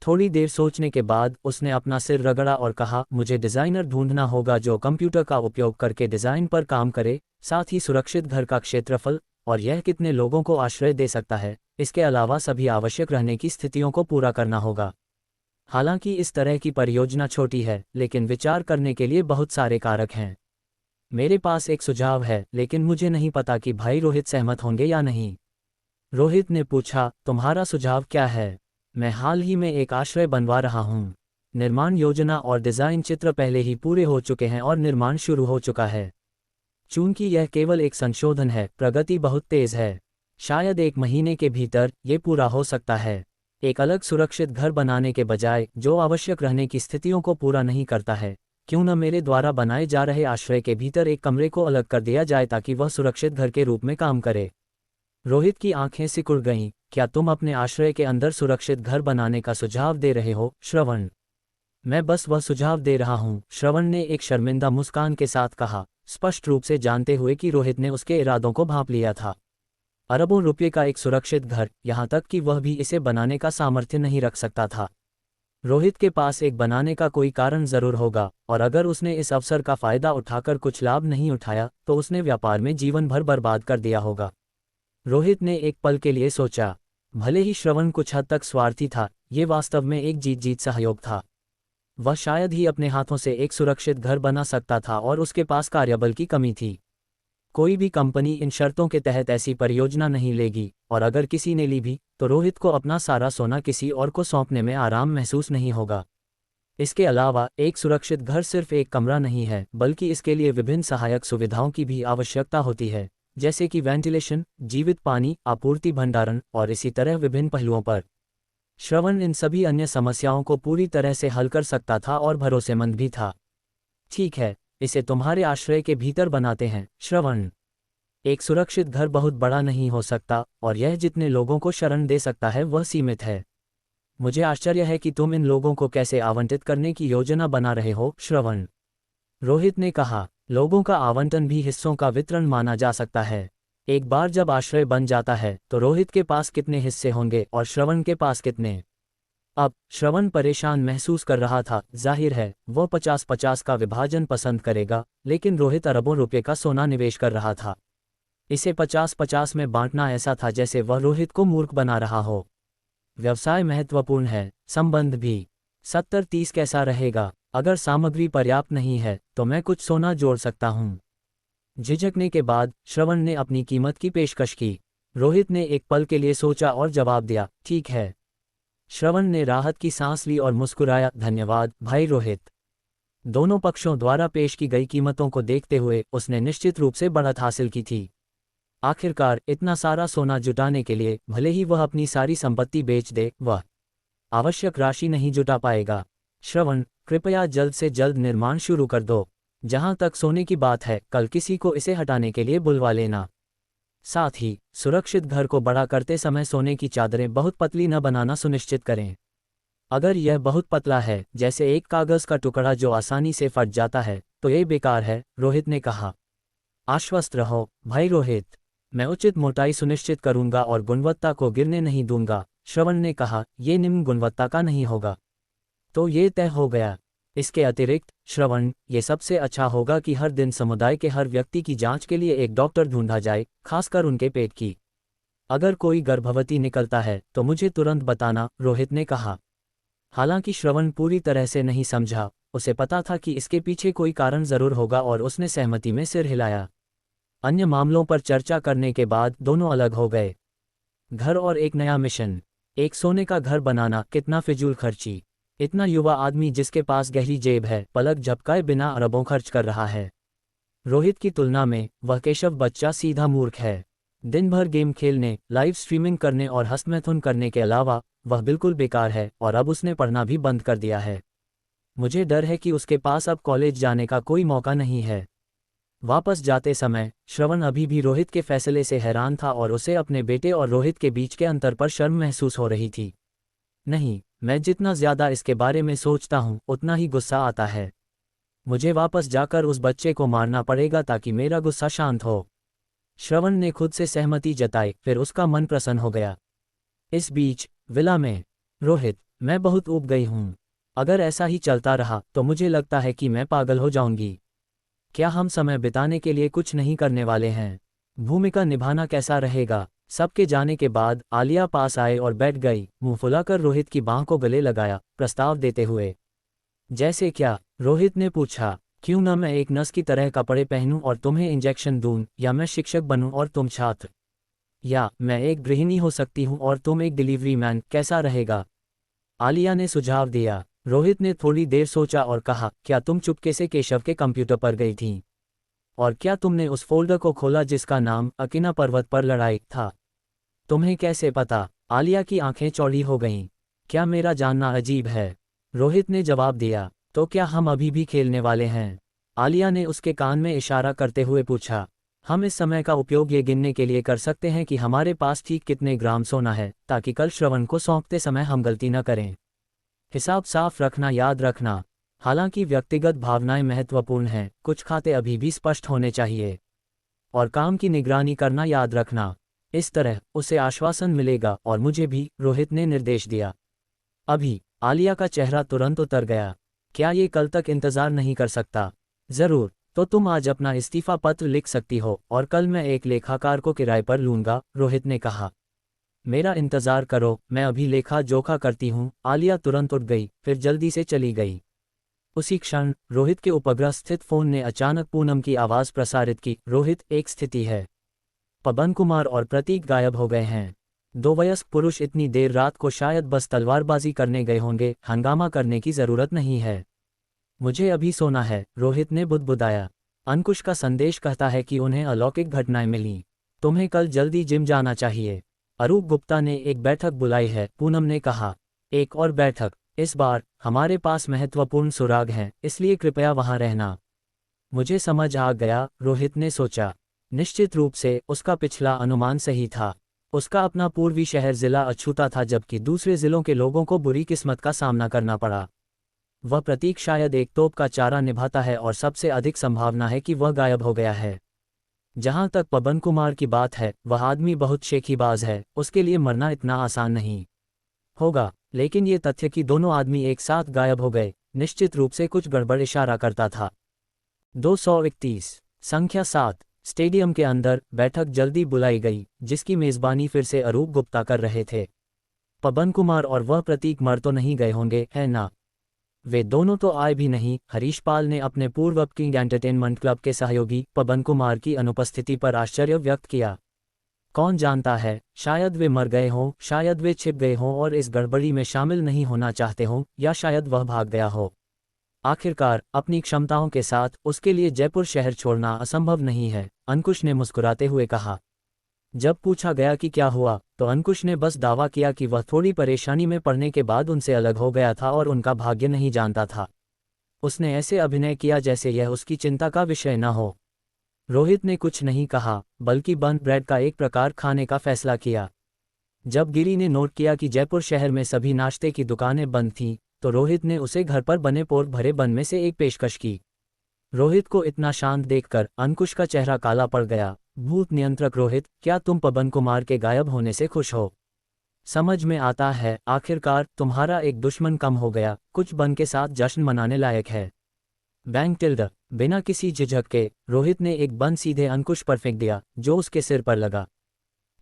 थोड़ी देर सोचने के बाद उसने अपना सिर रगड़ा और कहा, मुझे डिज़ाइनर ढूंढना होगा जो कंप्यूटर का उपयोग करके डिज़ाइन पर काम करे, साथ ही सुरक्षित घर का क्षेत्रफल और यह कितने लोगों को आश्रय दे सकता है, इसके अलावा सभी आवश्यक रहने की स्थितियों को पूरा करना होगा। हालांकि इस तरह की परियोजना छोटी है, लेकिन विचार करने के लिए बहुत सारे कारक हैं। मेरे पास एक सुझाव है, लेकिन मुझे नहीं पता कि भाई रोहित सहमत होंगे या नहीं। रोहित ने पूछा, तुम्हारा सुझाव क्या है? मैं हाल ही में एक आश्रय बनवा रहा हूँ। निर्माण योजना और डिज़ाइन चित्र पहले ही पूरे हो चुके हैं और निर्माण शुरू हो चुका है। चूंकि यह केवल एक संशोधन है, प्रगति बहुत तेज़ है। शायद 1 महीने के भीतर ये पूरा हो सकता है। एक अलग सुरक्षित घर बनाने के बजाय जो आवश्यक रहने की स्थितियों को पूरा नहीं करता है, क्यों न मेरे द्वारा बनाए जा रहे आश्रय के भीतर एक कमरे को अलग कर दिया जाए ताकि वह सुरक्षित घर के रूप में काम करे। रोहित की आंखें सिकुड़ गईं। क्या तुम अपने आश्रय के अंदर सुरक्षित घर बनाने का सुझाव दे रहे हो, श्रवण? मैं बस वह सुझाव दे रहा हूँ, श्रवण ने एक शर्मिंदा मुस्कान के साथ कहा, स्पष्ट रूप से जानते हुए कि रोहित ने उसके इरादों को भांप लिया था। अरबों रुपये का एक सुरक्षित घर, यहाँ तक कि वह भी इसे बनाने का सामर्थ्य नहीं रख सकता था। रोहित के पास एक बनाने का कोई कारण जरूर होगा, और अगर उसने इस अवसर का फायदा उठाकर कुछ लाभ नहीं उठाया तो उसने व्यापार में जीवन भर बर्बाद कर दिया होगा। रोहित ने एक पल के लिए सोचा। भले ही श्रवण कुछ हद तक स्वार्थी था, ये वास्तव में एक जीत-जीत सहयोग था। वह शायद ही अपने हाथों से एक सुरक्षित घर बना सकता था और उसके पास कार्यबल की कमी थी। कोई भी कंपनी इन शर्तों के तहत ऐसी परियोजना नहीं लेगी, और अगर किसी ने ली भी तो रोहित को अपना सारा सोना किसी और को सौंपने में आराम महसूस नहीं होगा। इसके अलावा एक सुरक्षित घर सिर्फ एक कमरा नहीं है, बल्कि इसके लिए विभिन्न सहायक सुविधाओं की भी आवश्यकता होती है, जैसे कि वेंटिलेशन, जीवित पानी आपूर्ति, भंडारण और इसी तरह विभिन्न पहलुओं पर। श्रवण इन सभी अन्य समस्याओं को पूरी तरह से हल कर सकता था और भरोसेमंद भी था। ठीक है, इसे तुम्हारे आश्रय के भीतर बनाते हैं, श्रवण। एक सुरक्षित घर बहुत बड़ा नहीं हो सकता, और यह जितने लोगों को शरण दे सकता है वह सीमित है। मुझे आश्चर्य है कि तुम इन लोगों को कैसे आवंटित करने की योजना बना रहे हो, श्रवण। रोहित ने कहा, लोगों का आवंटन भी हिस्सों का वितरण माना जा सकता है। एक बार जब आश्रय बन जाता है तो रोहित के पास कितने हिस्से होंगे और श्रवण के पास कितने। अब श्रवण परेशान महसूस कर रहा था। जाहिर है वह 50-50 का विभाजन पसंद करेगा, लेकिन रोहित अरबों रुपये का सोना निवेश कर रहा था। इसे 50-50 में बांटना ऐसा था जैसे वह रोहित को मूर्ख बना रहा हो। व्यवसाय महत्वपूर्ण है, संबंध भी। 70-30 कैसा रहेगा? अगर सामग्री पर्याप्त नहीं है तो मैं कुछ सोना जोड़ सकता हूँ। झिझकने के बाद श्रवण ने अपनी कीमत की पेशकश की। रोहित ने एक पल के लिए सोचा और जवाब दिया, ठीक है। श्रवण ने राहत की सांस ली और मुस्कुराया, धन्यवाद भाई रोहित। दोनों पक्षों द्वारा पेश की गई कीमतों को देखते हुए उसने निश्चित रूप से बढ़त हासिल की थी। आखिरकार इतना सारा सोना जुटाने के लिए भले ही वह अपनी सारी संपत्ति बेच दे, वह आवश्यक राशि नहीं जुटा पाएगा। श्रवण, कृपया जल्द से जल्द निर्माण शुरू कर दो। जहां तक सोने की बात है, कल किसी को इसे हटाने के लिए बुलवा लेना। साथ ही सुरक्षित घर को बड़ा करते समय सोने की चादरें बहुत पतली न बनाना सुनिश्चित करें। अगर यह बहुत पतला है, जैसे एक कागज का टुकड़ा जो आसानी से फट जाता है, तो यह बेकार है, रोहित ने कहा। आश्वस्त रहो भाई रोहित, मैं उचित मोटाई सुनिश्चित करूंगा और गुणवत्ता को गिरने नहीं दूंगा, श्रवण ने कहा। ये निम्न गुणवत्ता का नहीं होगा तो ये तय हो गया। इसके अतिरिक्त श्रवण, ये सबसे अच्छा होगा कि हर दिन समुदाय के हर व्यक्ति की जांच के लिए एक डॉक्टर ढूंढा जाए, खासकर उनके पेट की। अगर कोई गर्भवती निकलता है तो मुझे तुरंत बताना, रोहित ने कहा। हालांकि श्रवण पूरी तरह से नहीं समझा, उसे पता था कि इसके पीछे कोई कारण जरूर होगा और उसने सहमति में सिर हिलाया। अन्य मामलों पर चर्चा करने के बाद दोनों अलग हो गए। घर और एक नया मिशन। एक सोने का घर बनाना कितना फिजूल खर्ची। इतना युवा आदमी जिसके पास गहरी जेब है, पलक झपकाए बिना अरबों खर्च कर रहा है। रोहित की तुलना में वह केशव बच्चा सीधा मूर्ख है। दिन भर गेम खेलने, लाइव स्ट्रीमिंग करने और हस्तमैथुन करने के अलावा वह बिल्कुल बेकार है, और अब उसने पढ़ना भी बंद कर दिया है। मुझे डर है कि उसके पास अब कॉलेज जाने का कोई मौका नहीं है। वापस जाते समय श्रवण अभी भी रोहित के फैसले से हैरान था और उसे अपने बेटे और रोहित के बीच के अंतर पर शर्म महसूस हो रही थी। नहीं, मैं जितना ज्यादा इसके बारे में सोचता हूँ उतना ही गुस्सा आता है। मुझे वापस जाकर उस बच्चे को मारना पड़ेगा ताकि मेरा गुस्सा शांत हो। श्रवण ने खुद से सहमति जताई, फिर उसका मन प्रसन्न हो गया। इस बीच विला में, रोहित, मैं बहुत ऊब गई हूँ। अगर ऐसा ही चलता रहा तो मुझे लगता है कि मैं पागल हो जाऊंगी। क्या हम समय बिताने के लिए कुछ नहीं करने वाले हैं? भूमिका निभाना कैसा रहेगा? सबके जाने के बाद आलिया पास आए और बैठ गई, मुंह फुलाकर रोहित की बांह को गले लगाया, प्रस्ताव देते हुए। जैसे क्या? रोहित ने पूछा। क्यों न मैं एक नर्स की तरह कपड़े पहनूं और तुम्हें इंजेक्शन दूं, या मैं शिक्षक बनूं और तुम छात्र, या मैं एक गृहिणी हो सकती हूं और तुम एक डिलीवरी मैन, कैसा रहेगा? आलिया ने सुझाव दिया। रोहित ने थोड़ी देर सोचा और कहा, क्या तुम चुपके से केशव के कंप्यूटर पर गई थीं? और क्या तुमने उस फोल्डर को खोला जिसका नाम अकिना पर्वत पर लड़ाई था? तुम्हें कैसे पता? आलिया की आंखें चौड़ी हो गईं। क्या मेरा जानना अजीब है? रोहित ने जवाब दिया। तो क्या हम अभी भी खेलने वाले हैं? आलिया ने उसके कान में इशारा करते हुए पूछा। हम इस समय का उपयोग ये गिनने के लिए कर सकते हैं कि हमारे पास ठीक कितने ग्राम सोना है, ताकि कल श्रवण को सौंपते समय हम गलती न करें। हिसाब साफ रखना याद रखना। हालांकि व्यक्तिगत भावनाएं महत्वपूर्ण हैं, कुछ खाते अभी भी स्पष्ट होने चाहिए। और काम की निगरानी करना याद रखना। इस तरह उसे आश्वासन मिलेगा और मुझे भी, रोहित ने निर्देश दिया। अभी। आलिया का चेहरा तुरंत उतर गया। क्या ये कल तक इंतजार नहीं कर सकता? जरूर। तो तुम आज अपना इस्तीफा पत्र लिख सकती हो और कल मैं एक लेखाकार को किराए पर लूंगा, रोहित ने कहा। मेरा इंतजार करो, मैं अभी लेखा जोखा करती हूँ। आलिया तुरंत उठ गई, फिर जल्दी से चली गई। उसी क्षण रोहित के उपग्रह स्थित फोन ने अचानक पूनम की आवाज प्रसारित की। रोहित, एक स्थिति है। पवन कुमार और प्रतीक गायब हो गए हैं। दो वयस्क पुरुष इतनी देर रात को शायद बस तलवारबाजी करने गए होंगे, हंगामा करने की जरूरत नहीं है। मुझे अभी सोना है, रोहित ने बुदबुदाया। अंकुश का संदेश कहता है कि उन्हें अलौकिक घटनाएं मिलीं। तुम्हें कल जल्दी जिम जाना चाहिए। अरूप गुप्ता ने एक बैठक बुलाई है, पूनम ने कहा। एक और बैठक? इस बार हमारे पास महत्वपूर्ण सुराग हैं, इसलिए कृपया वहां रहना। मुझे समझ आ गया, रोहित ने सोचा। निश्चित रूप से उसका पिछला अनुमान सही था। उसका अपना पूर्वी शहर जिला अछूता था, जबकि दूसरे जिलों के लोगों को बुरी किस्मत का सामना करना पड़ा। वह प्रतीक शायद एक तोप का चारा निभाता है और सबसे अधिक संभावना है कि वह गायब हो गया है। जहां तक पवन कुमार की बात है, वह आदमी बहुत शेखीबाज है, उसके लिए मरना इतना आसान नहीं होगा। लेकिन ये तथ्य कि दोनों आदमी एक साथ गायब हो गए, निश्चित रूप से कुछ गड़बड़ इशारा करता था। 231 संख्या 7 स्टेडियम के अंदर बैठक जल्दी बुलाई गई, जिसकी मेजबानी फिर से अरूप गुप्ता कर रहे थे। पवन कुमार और वह प्रतीक मर तो नहीं गए होंगे, है ना? वे दोनों तो आए भी नहीं। हरीश पाल ने अपने पूर्व किंग एंटरटेनमेंट क्लब के सहयोगी पवन कुमार की अनुपस्थिति पर आश्चर्य व्यक्त किया। कौन जानता है, शायद वे मर गए हों, शायद वे छिप गए हों और इस गड़बड़ी में शामिल नहीं होना चाहते हों, या शायद वह भाग गया हो। आखिरकार अपनी क्षमताओं के साथ उसके लिए जयपुर शहर छोड़ना असंभव नहीं है, अंकुश ने मुस्कुराते हुए कहा। जब पूछा गया कि क्या हुआ, तो अंकुश ने बस दावा किया कि वह थोड़ी परेशानी में पड़ने के बाद उनसे अलग हो गया था और उनका भाग्य नहीं जानता था। उसने ऐसे अभिनय किया जैसे यह उसकी चिंता का विषय न हो। रोहित ने कुछ नहीं कहा, बल्कि बंद ब्रेड का एक प्रकार खाने का फैसला किया। जब गिरी ने नोट किया कि जयपुर शहर में सभी नाश्ते की दुकानें बंद थीं, तो रोहित ने उसे घर पर बने पोर्क भरे बन में से एक पेशकश की। रोहित को इतना शांत देखकर अंकुश का चेहरा काला पड़ गया। भूत नियंत्रक रोहित, क्या तुम पवन कुमार के गायब होने से खुश हो? समझ में आता है, आखिरकार तुम्हारा एक दुश्मन कम हो गया, कुछ बन के साथ जश्न मनाने लायक है। Bank tilde. बिना किसी झिझक के रोहित ने एक बन सीधे अंकुश पर फेंक दिया, जो उसके सिर पर लगा।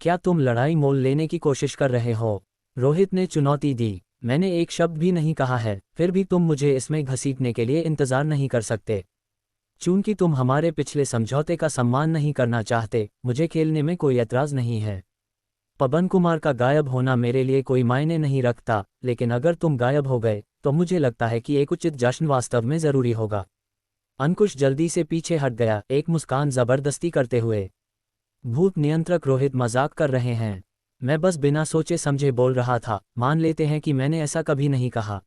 क्या तुम लड़ाई मोल लेने की कोशिश कर रहे हो? रोहित ने चुनौती दी। मैंने एक शब्द भी नहीं कहा है, फिर भी तुम मुझे इसमें घसीटने के लिए इंतजार नहीं कर सकते। चूंकि तुम हमारे पिछले समझौते का सम्मान नहीं करना चाहते, मुझे खेलने में कोई एतराज नहीं है। पवन कुमार का गायब होना मेरे लिए कोई मायने नहीं रखता, लेकिन अगर तुम गायब हो गए, तो मुझे लगता है कि एक उचित जश्न वास्तव में जरूरी होगा। अंकुश जल्दी से पीछे हट गया, एक मुस्कान जबरदस्ती करते हुए। भूत नियंत्रक रोहित, मजाक कर रहे हैं? मैं बस बिना सोचे समझे बोल रहा था, मान लेते हैं कि मैंने ऐसा कभी नहीं कहा।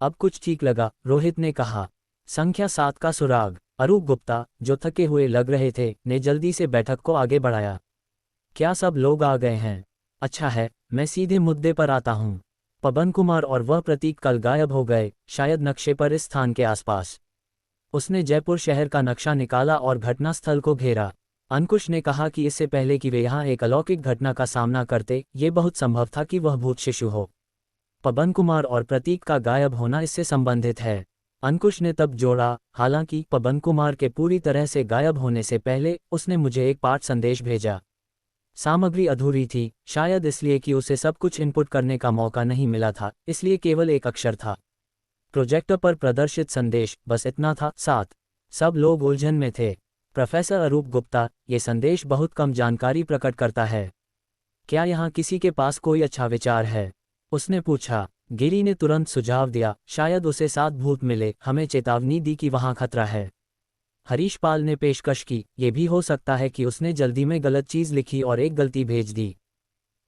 अब कुछ ठीक लगा, रोहित ने कहा। संख्या 7 का सुराग। अरूप गुप्ता, जो थके हुए लग रहे थे, ने जल्दी से बैठक को आगे बढ़ाया। क्या सब लोग आ गए हैं? अच्छा है, मैं सीधे मुद्दे पर आता हूँ। पवन कुमार और वह प्रतीक कल गायब हो गए, शायद नक्शे पर इस स्थान के आसपास। उसने जयपुर शहर का नक्शा निकाला और घटनास्थल को घेरा। अंकुश ने कहा कि इससे पहले कि वे यहाँ एक अलौकिक घटना का सामना करते, ये बहुत संभव था कि वह भूत शिशु हो। पवन कुमार और प्रतीक का गायब होना इससे संबंधित है। अंकुश ने तब जोड़ा, हालांकि पवन कुमार के पूरी तरह से गायब होने से पहले उसने मुझे एक पाठ संदेश भेजा। सामग्री अधूरी थी, शायद इसलिए कि उसे सब कुछ इनपुट करने का मौका नहीं मिला था, इसलिए केवल एक अक्षर था। प्रोजेक्टर पर प्रदर्शित संदेश, बस इतना था। 7 सब लोग उलझन में थे। प्रोफेसर अरूप गुप्ता, ये संदेश बहुत कम जानकारी प्रकट करता है। क्या यहाँ किसी के पास कोई अच्छा विचार है? उसने पूछा। गिरी ने तुरंत सुझाव दिया, शायद उसे 7 भूत मिले, हमें चेतावनी दी कि वहाँ खतरा है। हरीश पाल ने पेशकश की, ये भी हो सकता है कि उसने जल्दी में गलत चीज़ लिखी और एक गलती भेज दी।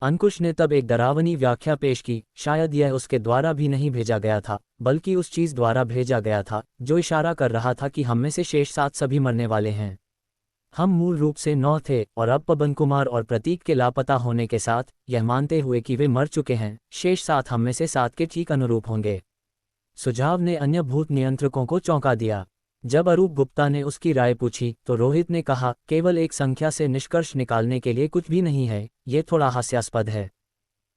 अंकुश ने तब एक डरावनी व्याख्या पेश की, शायद यह उसके द्वारा भी नहीं भेजा गया था, बल्कि उस चीज़ द्वारा भेजा गया था, जो इशारा कर रहा था कि हम में से शेष 7 सभी मरने वाले हैं। हम मूल रूप से 9 थे, और अब पवन कुमार और प्रतीक के लापता होने के साथ, यह मानते हुए कि वे मर चुके हैं, शेष 7 हम में से 7 के ठीक अनुरूप होंगे। सुझाव ने अन्य भूत नियंत्रकों को चौंका दिया। जब अरूप गुप्ता ने उसकी राय पूछी, तो रोहित ने कहा, केवल एक संख्या से निष्कर्ष निकालने के लिए कुछ भी नहीं है, ये थोड़ा हास्यास्पद है।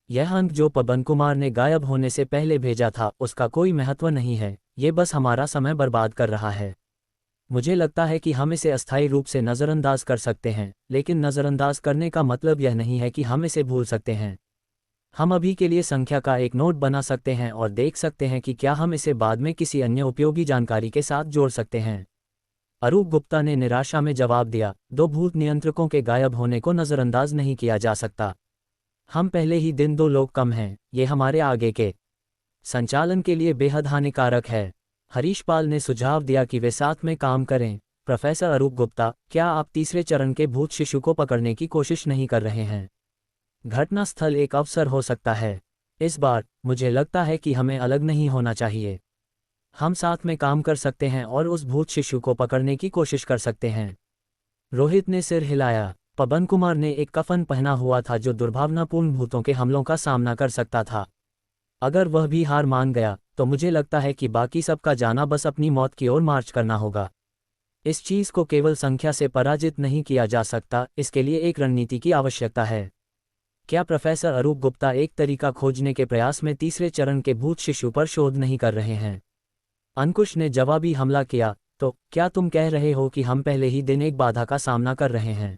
यह अंक जो पवन कुमार ने गायब होने से पहले भेजा था, उसका कोई महत्व नहीं है, ये बस हमारा समय बर्बाद कर रहा है। मुझे लगता है कि हम इसे अस्थायी रूप से नज़रअंदाज कर सकते हैं, लेकिन नज़रअंदाज करने का मतलब यह नहीं है कि हम इसे भूल सकते हैं। हम अभी के लिए संख्या का एक नोट बना सकते हैं और देख सकते हैं कि क्या हम इसे बाद में किसी अन्य उपयोगी जानकारी के साथ जोड़ सकते हैं। अरूप गुप्ता ने निराशा में जवाब दिया, 2 भूत नियंत्रकों के गायब होने को नज़रअंदाज नहीं किया जा सकता। हम पहले ही दिन 2 लोग कम हैं, ये हमारे आगे के संचालन के लिए बेहद हानिकारक है। हरीश पाल ने सुझाव दिया कि वे साथ में काम करें। प्रोफेसर अरूप गुप्ता, क्या आप तीसरे चरण के भूत शिशु को पकड़ने की कोशिश नहीं कर रहे हैं? घटनास्थल एक अवसर हो सकता है। इस बार मुझे लगता है कि हमें अलग नहीं होना चाहिए। हम साथ में काम कर सकते हैं और उस भूत शिशु को पकड़ने की कोशिश कर सकते हैं। रोहित ने सिर हिलाया। पवन कुमार ने एक कफन पहना हुआ था जो दुर्भावनापूर्ण भूतों के हमलों का सामना कर सकता था। अगर वह भी हार मान गया तो मुझे लगता है कि बाकी सबका जाना बस अपनी मौत की ओर मार्च करना होगा। इस चीज को केवल संख्या से पराजित नहीं किया जा सकता, इसके लिए एक रणनीति की आवश्यकता है। क्या प्रोफेसर अरूप गुप्ता एक तरीका खोजने के प्रयास में तीसरे चरण के भूत शिशु पर शोध नहीं कर रहे हैं? अंकुश ने जवाबी हमला किया, तो क्या तुम कह रहे हो कि हम पहले ही दिन एक बाधा का सामना कर रहे हैं?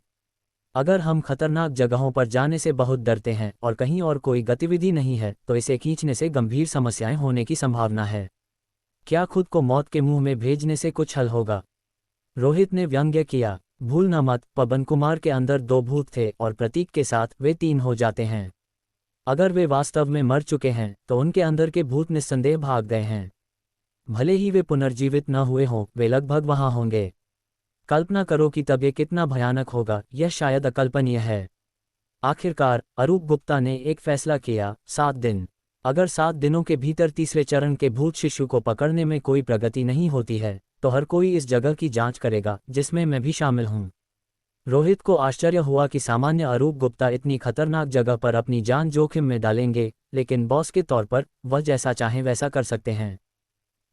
अगर हम खतरनाक जगहों पर जाने से बहुत डरते हैं और कहीं और कोई गतिविधि नहीं है तो इसे खींचने से गंभीर समस्याएं होने की संभावना है। क्या खुद को मौत के मुंह में भेजने से कुछ हल होगा? रोहित ने व्यंग्य किया। भूलना मत, पवन कुमार के अंदर 2 भूत थे और प्रतीक के साथ वे 3 हो जाते हैं। अगर वे वास्तव में मर चुके हैं तो उनके अंदर के भूत निस्संदेह भाग गए हैं। भले ही वे पुनर्जीवित न हुए हों, वे लगभग वहां होंगे। कल्पना करो कि तब ये कितना भयानक होगा, यह शायद अकल्पनीय है। आखिरकार अरूप गुप्ता ने एक फैसला किया, 7 दिन। अगर 7 दिनों के भीतर तीसरे चरण के भूत शिशु को पकड़ने में कोई प्रगति नहीं होती है तो हर कोई इस जगह की जांच करेगा, जिसमें मैं भी शामिल हूं। रोहित को आश्चर्य हुआ कि सामान्य अरूप गुप्ता इतनी खतरनाक जगह पर अपनी जान जोखिम में डालेंगे, लेकिन बॉस के तौर पर वह जैसा चाहें वैसा कर सकते हैं।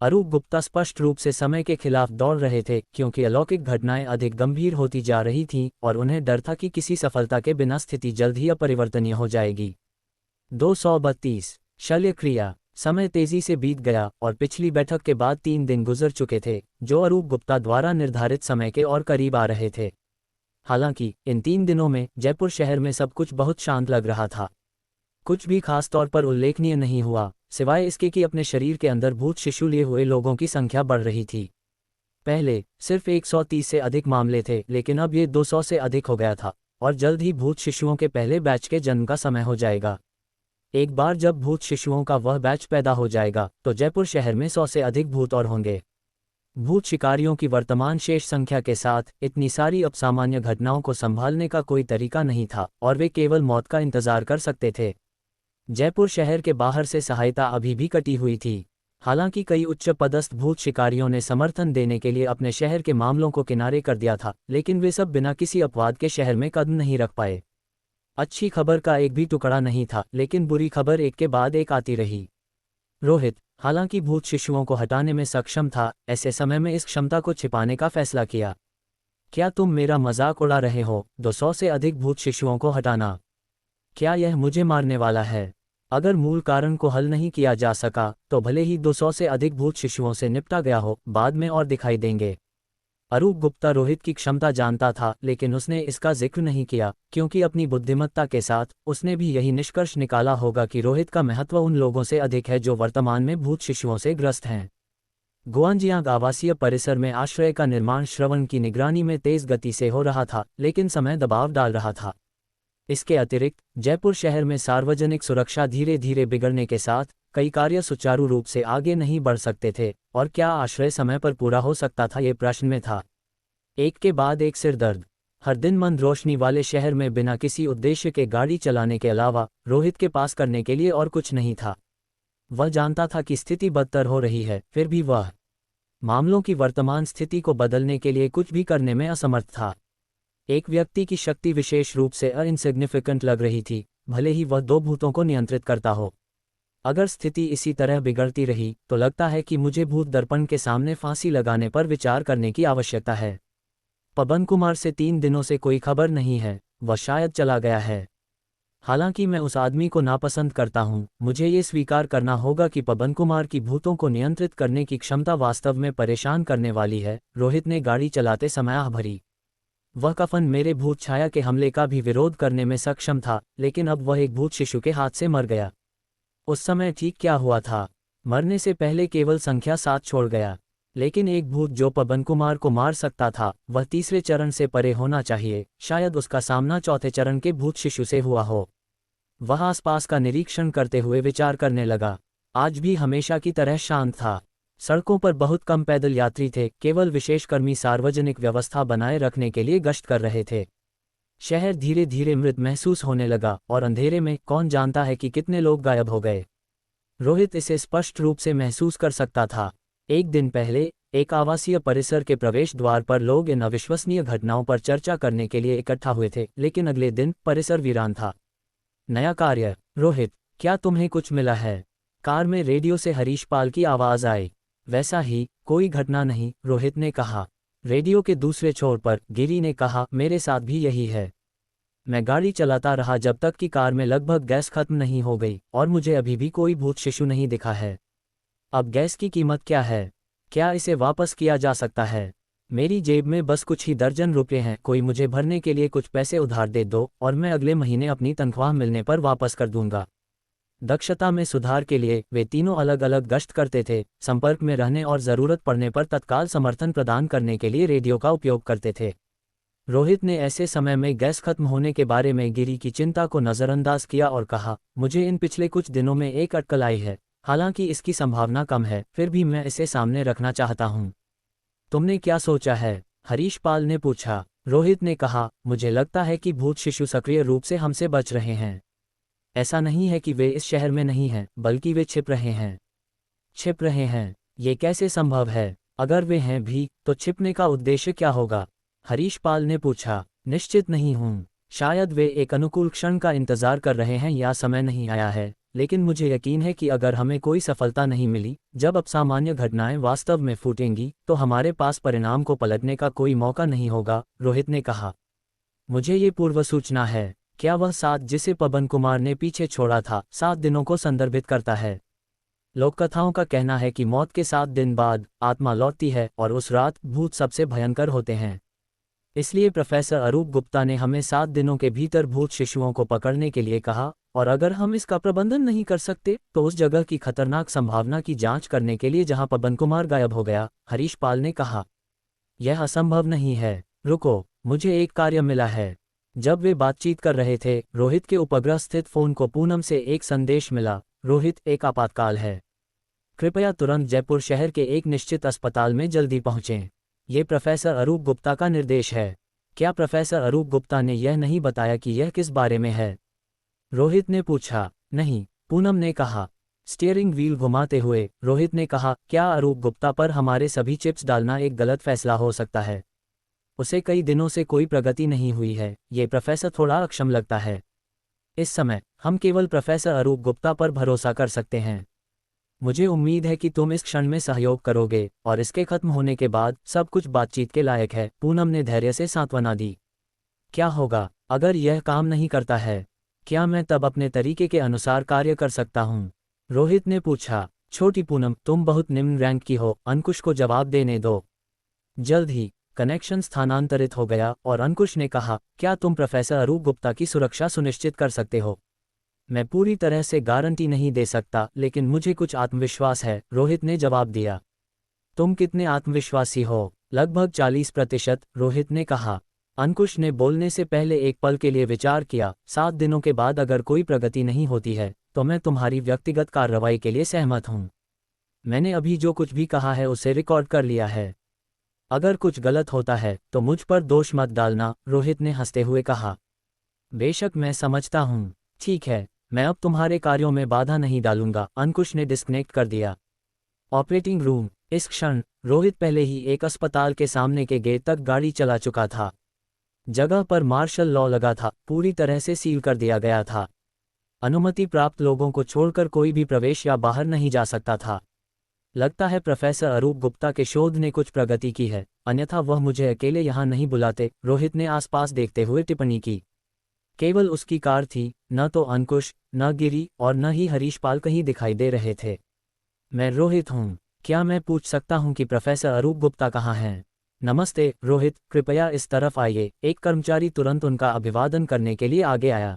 अरूप गुप्ता स्पष्ट रूप से समय के खिलाफ दौड़ रहे थे क्योंकि अलौकिक घटनाएं अधिक गंभीर होती जा रही थीं और उन्हें डर था कि किसी सफलता के बिना स्थिति जल्द ही अपरिवर्तनीय हो जाएगी। 232 शल्य क्रिया। समय तेजी से बीत गया और पिछली बैठक के बाद 3 दिन गुजर चुके थे, जो अरूप गुप्ता द्वारा निर्धारित समय के और करीब आ रहे थे। हालांकि इन 3 दिनों में जयपुर शहर में सब कुछ बहुत शांत लग रहा था। कुछ भी खास तौर पर उल्लेखनीय नहीं हुआ, सिवाय इसके कि अपने शरीर के अंदर भूत शिशु लिए हुए लोगों की संख्या बढ़ रही थी। पहले सिर्फ 130 से अधिक मामले थे, लेकिन अब ये 200 से अधिक हो गया था और जल्द ही भूत शिशुओं के पहले बैच के जन्म का समय हो जाएगा। एक बार जब भूत शिशुओं का वह बैच पैदा हो जाएगा तो जयपुर शहर में 100 से अधिक भूत और होंगे। भूत शिकारियों की वर्तमान शेष संख्या के साथ इतनी सारी असामान्य घटनाओं को संभालने का कोई तरीका नहीं था और वे केवल मौत का इंतजार कर सकते थे। जयपुर शहर के बाहर से सहायता अभी भी कटी हुई थी। हालांकि कई उच्च पदस्थ भूत शिकारियों ने समर्थन देने के लिए अपने शहर के मामलों को किनारे कर दिया था, लेकिन वे सब बिना किसी अपवाद के शहर में कदम नहीं रख पाए। अच्छी खबर का एक भी टुकड़ा नहीं था, लेकिन बुरी खबर एक के बाद एक आती रही। रोहित, हालांकि भूत शिशुओं को हटाने में सक्षम था, ऐसे समय में इस क्षमता को छिपाने का फैसला किया। क्या तुम मेरा मजाक उड़ा रहे हो? 200 से अधिक भूत शिशुओं को हटाना? क्या यह मुझे मारने वाला है? अगर मूल कारण को हल नहीं किया जा सका तो भले ही 200 से अधिक भूत शिशुओं से निपटा गया हो, बाद में और दिखाई देंगे। अरूप गुप्ता रोहित की क्षमता जानता था, लेकिन उसने इसका जिक्र नहीं किया क्योंकि अपनी बुद्धिमत्ता के साथ उसने भी यही निष्कर्ष निकाला होगा कि रोहित का महत्व उन लोगों से अधिक है जो वर्तमान में भूत शिशुओं से ग्रस्त हैं। गुआंजियांग आवासीय परिसर में आश्रय का निर्माण श्रवण की निगरानी में तेज गति से हो रहा था, लेकिन समय दबाव डाल रहा था। इसके अतिरिक्त जयपुर शहर में सार्वजनिक सुरक्षा धीरे धीरे बिगड़ने के साथ कई कार्य सुचारू रूप से आगे नहीं बढ़ सकते थे, और क्या आश्रय समय पर पूरा हो सकता था, ये प्रश्न में था। एक के बाद एक सिरदर्द। हर दिन मंद रोशनी वाले शहर में बिना किसी उद्देश्य के गाड़ी चलाने के अलावा रोहित के पास करने के लिए और कुछ नहीं था। वह जानता था कि स्थिति बदतर हो रही है, फिर भी वह मामलों की वर्तमान स्थिति को बदलने के लिए कुछ भी करने में असमर्थ था। एक व्यक्ति की शक्ति विशेष रूप से इनसिग्निफिकेंट लग रही थी, भले ही वह 2 भूतों को नियंत्रित करता हो। अगर स्थिति इसी तरह बिगड़ती रही तो लगता है कि मुझे भूत दर्पण के सामने फांसी लगाने पर विचार करने की आवश्यकता है। पवन कुमार से 3 दिनों से कोई खबर नहीं है, वह शायद चला गया है। हालांकि मैं उस आदमी को नापसंद करता हूं, मुझे ये स्वीकार करना होगा कि पवन कुमार की भूतों को नियंत्रित करने की क्षमता वास्तव में परेशान करने वाली है। रोहित ने गाड़ी चलाते समय आह भरी। वह कफन मेरे भूत छाया के हमले का भी विरोध करने में सक्षम था, लेकिन अब वह एक भूत शिशु के हाथ से मर गया। उस समय ठीक क्या हुआ था? मरने से पहले केवल संख्या 7 छोड़ गया, लेकिन एक भूत जो पवन कुमार को मार सकता था वह तीसरे चरण से परे होना चाहिए। शायद उसका सामना चौथे चरण के भूत शिशु से हुआ हो। वह आसपास का निरीक्षण करते हुए विचार करने लगा। आज भी हमेशा की तरह शांत था। सड़कों पर बहुत कम पैदल यात्री थे, केवल विशेषकर्मी सार्वजनिक व्यवस्था बनाए रखने के लिए गश्त कर रहे थे। शहर धीरे धीरे मृत महसूस होने लगा और अंधेरे में कौन जानता है कि कितने लोग गायब हो गए। रोहित इसे स्पष्ट रूप से महसूस कर सकता था। एक दिन पहले एक आवासीय परिसर के प्रवेश द्वार पर लोग इन अविश्वसनीय घटनाओं पर चर्चा करने के लिए इकट्ठा हुए थे, लेकिन अगले दिन परिसर वीरान था। नया कार्य। रोहित, क्या तुम्हें कुछ मिला है? कार में रेडियो से हरीश पाल की आवाज आई। वैसा ही, कोई घटना नहीं, रोहित ने कहा। रेडियो के दूसरे छोर पर गिरी ने कहा, मेरे साथ भी यही है। मैं गाड़ी चलाता रहा जब तक कि कार में लगभग गैस खत्म नहीं हो गई, और मुझे अभी भी कोई भूत शिशु नहीं दिखा है। अब गैस की कीमत क्या है? क्या इसे वापस किया जा सकता है? मेरी जेब में बस कुछ ही दर्जन रुपये हैं, कोई मुझे भरने के लिए कुछ पैसे उधार दे दो और मैं अगले महीने अपनी तनख्वाह मिलने पर वापस कर दूंगा। दक्षता में सुधार के लिए वे तीनों अलग अलग गश्त करते थे, संपर्क में रहने और ज़रूरत पड़ने पर तत्काल समर्थन प्रदान करने के लिए रेडियो का उपयोग करते थे। रोहित ने ऐसे समय में गैस खत्म होने के बारे में गिरी की चिंता को नज़रअंदाज किया और कहा, मुझे इन पिछले कुछ दिनों में एक अटकल आई है। हालांकि इसकी संभावना कम है, फिर भी मैं इसे सामने रखना चाहता हूँ। तुमने क्या सोचा है? हरीश पाल ने पूछा। रोहित ने कहा, मुझे लगता है कि भूत शिशु सक्रिय रूप से हमसे बच रहे हैं। ऐसा नहीं है कि वे इस शहर में नहीं हैं, बल्कि वे छिप रहे हैं। छिप रहे हैं? ये कैसे संभव है? अगर वे हैं भी, तो छिपने का उद्देश्य क्या होगा? हरीश पाल ने पूछा। निश्चित नहीं हूँ। शायद वे एक अनुकूल क्षण का इंतजार कर रहे हैं या समय नहीं आया है, लेकिन मुझे यकीन है कि अगर हमें कोई सफलता नहीं मिली, जब असामान्य घटनाएं वास्तव में फूटेंगी, तो हमारे पास परिणाम को पलटने का कोई मौका नहीं होगा, रोहित ने कहा। मुझे ये पूर्व सूचना है। क्या वह 7 जिसे पवन कुमार ने पीछे छोड़ा था, 7 दिनों को संदर्भित करता है? लोककथाओं का कहना है कि मौत के 7 दिन बाद आत्मा लौटती है और उस रात भूत सबसे भयंकर होते हैं। इसलिए प्रोफेसर अरूप गुप्ता ने हमें 7 दिनों के भीतर भूत शिशुओं को पकड़ने के लिए कहा, और अगर हम इसका प्रबंधन नहीं कर सकते, तो उस जगह की खतरनाक संभावना की जांच करने के लिए जहां पवन कुमार गायब हो गया, हरीश पाल ने कहा। यह असंभव नहीं है। रुको, मुझे एक कार्य मिला है। जब वे बातचीत कर रहे थे, रोहित के उपग्रह स्थित फोन को पूनम से एक संदेश मिला। रोहित, एक आपातकाल है। कृपया तुरंत जयपुर शहर के एक निश्चित अस्पताल में जल्दी पहुंचें। ये प्रोफेसर अरूप गुप्ता का निर्देश है। क्या प्रोफेसर अरूप गुप्ता ने यह नहीं बताया कि यह किस बारे में है? रोहित ने पूछा। नहीं, पूनम ने कहा। स्टीयरिंग व्हील घुमाते हुए रोहित ने कहा, क्या अरूप गुप्ता पर हमारे सभी चिप्स डालना एक गलत फैसला हो सकता है? उसे कई दिनों से कोई प्रगति नहीं हुई है। ये प्रोफेसर थोड़ा अक्षम लगता है। इस समय हम केवल प्रोफेसर अरूप गुप्ता पर भरोसा कर सकते हैं। मुझे उम्मीद है कि तुम इस क्षण में सहयोग करोगे, और इसके खत्म होने के बाद सब कुछ बातचीत के लायक है, पूनम ने धैर्य से सांत्वना दी। क्या होगा अगर यह काम नहीं करता है? क्या मैं तब अपने तरीके के अनुसार कार्य कर सकता हूँ? रोहित ने पूछा। छोटी पूनम, तुम बहुत निम्न रैंक की हो, अंकुश को जवाब देने दो। जल्द ही कनेक्शन स्थानांतरित हो गया और अंकुश ने कहा, क्या तुम प्रोफेसर अरूप गुप्ता की सुरक्षा सुनिश्चित कर सकते हो? मैं पूरी तरह से गारंटी नहीं दे सकता, लेकिन मुझे कुछ आत्मविश्वास है, रोहित ने जवाब दिया। तुम कितने आत्मविश्वासी हो? लगभग 40%, रोहित ने कहा। अंकुश ने बोलने से पहले एक पल के लिए विचार किया। 7 दिनों के बाद अगर कोई प्रगति नहीं होती है, तो मैं तुम्हारी व्यक्तिगत कार्रवाई के लिए सहमत हूँ। मैंने अभी जो कुछ भी कहा है उसे रिकॉर्ड कर लिया है। अगर कुछ गलत होता है तो मुझ पर दोष मत डालना, रोहित ने हंसते हुए कहा। बेशक, मैं समझता हूँ। ठीक है, मैं अब तुम्हारे कार्यों में बाधा नहीं डालूंगा, अंकुश ने डिस्कनेक्ट कर दिया। Operating room. इस क्षण रोहित पहले ही एक अस्पताल के सामने के गेट तक गाड़ी चला चुका था। जगह पर मार्शल लॉ लगा था, पूरी तरह से सील कर दिया गया था। अनुमति प्राप्त लोगों को छोड़कर कोई भी प्रवेश या बाहर नहीं जा सकता था। लगता है प्रोफेसर अरूप गुप्ता के शोध ने कुछ प्रगति की है, अन्यथा वह मुझे अकेले यहाँ नहीं बुलाते, रोहित ने आसपास देखते हुए टिप्पणी की। केवल उसकी कार थी, न तो अंकुश, न गिरी और न ही हरीश पाल कहीं दिखाई दे रहे थे। मैं रोहित हूँ। क्या मैं पूछ सकता हूँ कि प्रोफेसर अरूप गुप्ता कहाँ हैं? नमस्ते रोहित, कृपया इस तरफ आइए। एक कर्मचारी तुरंत उनका अभिवादन करने के लिए आगे आया।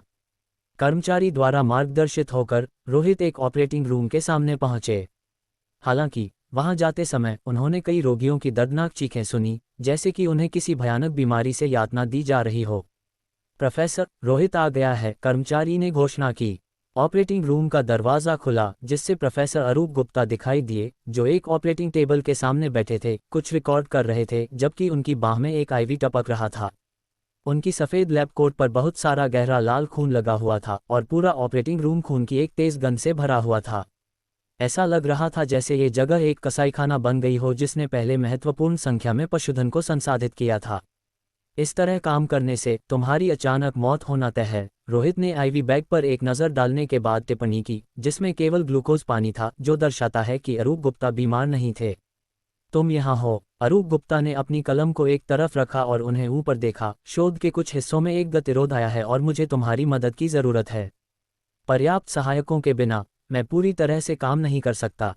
कर्मचारी द्वारा मार्गदर्शित होकर रोहित एक ऑपरेटिंग रूम के सामने पहुंचे। हालांकि वहां जाते समय उन्होंने कई रोगियों की दर्दनाक चीखें सुनी, जैसे कि उन्हें किसी भयानक बीमारी से यातना दी जा रही हो। प्रोफेसर, रोहित आ गया है, कर्मचारी ने घोषणा की। ऑपरेटिंग रूम का दरवाज़ा खुला, जिससे प्रोफेसर अरूप गुप्ता दिखाई दिए, जो एक ऑपरेटिंग टेबल के सामने बैठे थे, कुछ रिकॉर्ड कर रहे थे, जबकि उनकी बाह में एक आईवी टपक रहा था। उनकी सफ़ेद लैब कोट पर बहुत सारा गहरा लाल खून लगा हुआ था और पूरा ऑपरेटिंग रूम खून की एक तेज़ गंध से भरा हुआ था। ऐसा लग रहा था जैसे ये जगह एक कसाईखाना बन गई हो जिसने पहले महत्वपूर्ण संख्या में पशुधन को संसाधित किया था। इस तरह काम करने से तुम्हारी अचानक मौत होना तय है। रोहित ने आईवी बैग पर एक नज़र डालने के बाद टिप्पणी की, जिसमें केवल ग्लूकोज पानी था, जो दर्शाता है कि अरूप गुप्ता बीमार नहीं थे। तुम यहाँ हो। अरूप गुप्ता ने अपनी कलम को एक तरफ रखा और उन्हें ऊपर देखा। शोध के कुछ हिस्सों में एक गतिरोध आया है और मुझे तुम्हारी मदद की ज़रूरत है। पर्याप्त सहायकों के बिना मैं पूरी तरह से काम नहीं कर सकता।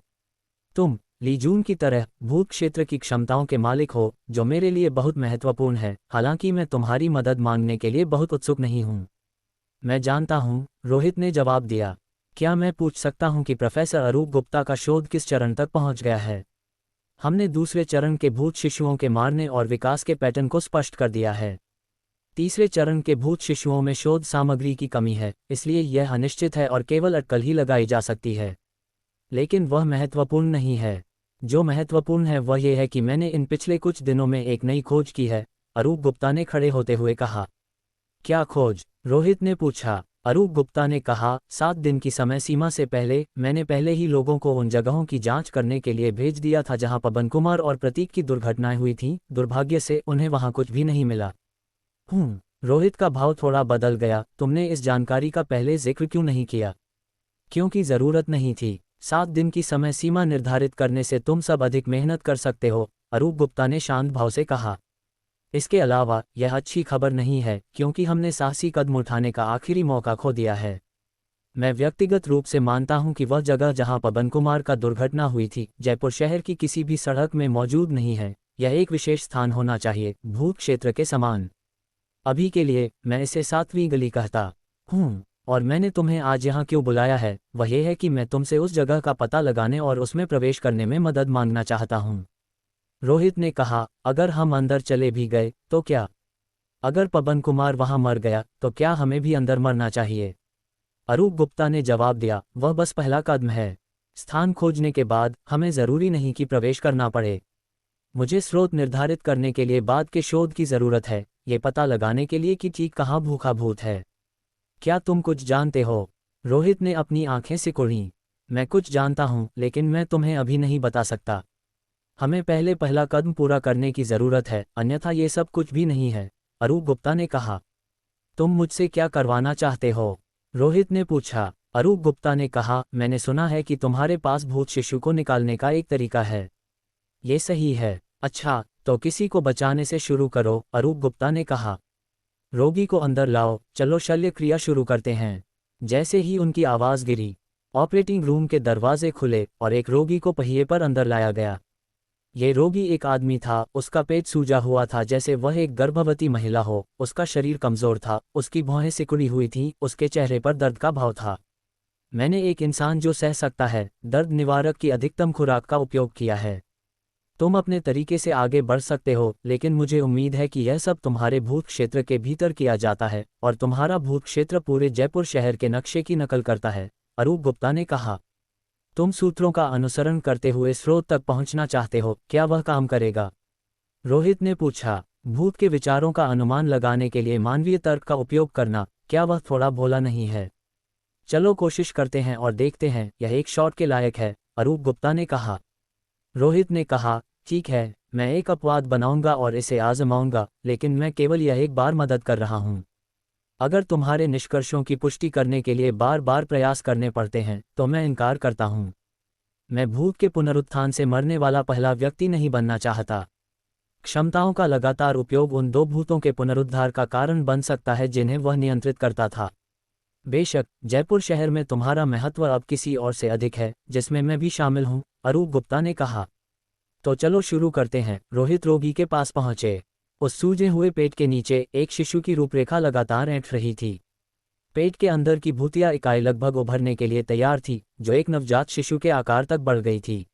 तुम ली जून की तरह भूत क्षेत्र की क्षमताओं के मालिक हो, जो मेरे लिए बहुत महत्वपूर्ण है। हालांकि मैं तुम्हारी मदद मांगने के लिए बहुत उत्सुक नहीं हूँ। मैं जानता हूँ, रोहित ने जवाब दिया। क्या मैं पूछ सकता हूँ कि प्रोफेसर अरूप गुप्ता का शोध किस चरण तक पहुँच गया है? हमने दूसरे चरण के भूत शिशुओं के मारने और विकास के पैटर्न को स्पष्ट कर दिया है। तीसरे चरण के भूत शिशुओं में शोध सामग्री की कमी है, इसलिए यह अनिश्चित है और केवल अटकल ही लगाई जा सकती है। लेकिन वह महत्वपूर्ण नहीं है। जो महत्वपूर्ण है वह यह है कि मैंने इन पिछले कुछ दिनों में एक नई खोज की है, अरूप गुप्ता ने खड़े होते हुए कहा। क्या खोज? रोहित ने पूछा। अरूप गुप्ता ने कहा, 7 दिन की समय सीमा से पहले मैंने पहले ही लोगों को उन जगहों की जांच करने के लिए भेज दिया था जहां पवन कुमार और प्रतीक की दुर्घटनाएं हुई थीं। दुर्भाग्य से उन्हें वहां कुछ भी नहीं मिला। रोहित का भाव थोड़ा बदल गया। तुमने इस जानकारी का पहले जिक्र क्यों नहीं किया? क्योंकि ज़रूरत नहीं थी। 7 दिन की समय सीमा निर्धारित करने से तुम सब अधिक मेहनत कर सकते हो, अरूप गुप्ता ने शांत भाव से कहा। इसके अलावा यह अच्छी खबर नहीं है, क्योंकि हमने साहसी कदम उठाने का आखिरी मौका खो दिया है। मैं व्यक्तिगत रूप से मानता हूं कि वह जगह जहां पवन कुमार का दुर्घटना हुई थी, जयपुर शहर की किसी भी सड़क में मौजूद नहीं है। यह एक विशेष स्थान होना चाहिए, भूत क्षेत्र के समान। अभी के लिए मैं इसे 7वीं गली कहता हूँ। और मैंने तुम्हें आज यहाँ क्यों बुलाया है, वह यह है कि मैं तुमसे उस जगह का पता लगाने और उसमें प्रवेश करने में मदद मांगना चाहता हूँ। रोहित ने कहा, अगर हम अंदर चले भी गए तो क्या? अगर पवन कुमार वहां मर गया तो क्या हमें भी अंदर मरना चाहिए? अरूप गुप्ता ने जवाब दिया, वह बस पहला कदम है। स्थान खोजने के बाद हमें ज़रूरी नहीं कि प्रवेश करना पड़े। मुझे स्रोत निर्धारित करने के लिए बाद के शोध की ज़रूरत है, ये पता लगाने के लिए कि ठीक कहाँ भूखा भूत है। क्या तुम कुछ जानते हो? रोहित ने अपनी आंखें सिकुड़ीं। मैं कुछ जानता हूँ, लेकिन मैं तुम्हें अभी नहीं बता सकता। हमें पहले पहला कदम पूरा करने की ज़रूरत है, अन्यथा ये सब कुछ भी नहीं है, अरूप गुप्ता ने कहा। तुम मुझसे क्या करवाना चाहते हो? रोहित ने पूछा। अरूप गुप्ता ने कहा, मैंने सुना है कि तुम्हारे पास भूत शिशु को निकालने का एक तरीका है। ये सही है। अच्छा, तो किसी को बचाने से शुरू करो, अरूप गुप्ता ने कहा। रोगी को अंदर लाओ, चलो शल्य क्रिया शुरू करते हैं। जैसे ही उनकी आवाज़ गिरी, ऑपरेटिंग रूम के दरवाजे खुले और एक रोगी को पहिए पर अंदर लाया गया। ये रोगी एक आदमी था। उसका पेट सूजा हुआ था जैसे वह एक गर्भवती महिला हो। उसका शरीर कमज़ोर था, उसकी भौहें सिकुड़ी हुई थीं, उसके चेहरे पर दर्द का भाव था। मैंने एक इंसान जो सह सकता है, दर्द निवारक की अधिकतम खुराक का उपयोग किया है। तुम अपने तरीके से आगे बढ़ सकते हो, लेकिन मुझे उम्मीद है कि यह सब तुम्हारे भूत क्षेत्र के भीतर किया जाता है और तुम्हारा भूत क्षेत्र पूरे जयपुर शहर के नक्शे की नकल करता है, अरूप गुप्ता ने कहा। तुम सूत्रों का अनुसरण करते हुए स्रोत तक पहुंचना चाहते हो, क्या वह काम करेगा? रोहित ने पूछा। भूत के विचारों का अनुमान लगाने के लिए मानवीय तर्क का उपयोग करना, क्या वह थोड़ा भोला नहीं है? चलो कोशिश करते हैं और देखते हैं, यह एक शॉट के लायक है, अरूप गुप्ता ने कहा। रोहित ने कहा, ठीक है, मैं एक अपवाद बनाऊंगा और इसे आजमाऊंगा, लेकिन मैं केवल यह एक बार मदद कर रहा हूं। अगर तुम्हारे निष्कर्षों की पुष्टि करने के लिए बार बार प्रयास करने पड़ते हैं तो मैं इनकार करता हूं। मैं भूत के पुनरुत्थान से मरने वाला पहला व्यक्ति नहीं बनना चाहता। क्षमताओं का लगातार उपयोग उन 2 भूतों के पुनरुद्धार का कारण बन सकता है जिन्हें वह नियंत्रित करता था। बेशक जयपुर शहर में तुम्हारा महत्व अब किसी और से अधिक है, जिसमें मैं भी शामिल हूं, अरूप गुप्ता ने कहा। तो चलो शुरू करते हैं। रोहित रोगी के पास पहुंचे। उस सूजे हुए पेट के नीचे एक शिशु की रूपरेखा लगातार ऐंठ रही थी। पेट के अंदर की भूतिया इकाई लगभग उभरने के लिए तैयार थी, जो एक नवजात शिशु के आकार तक बढ़ गई थी।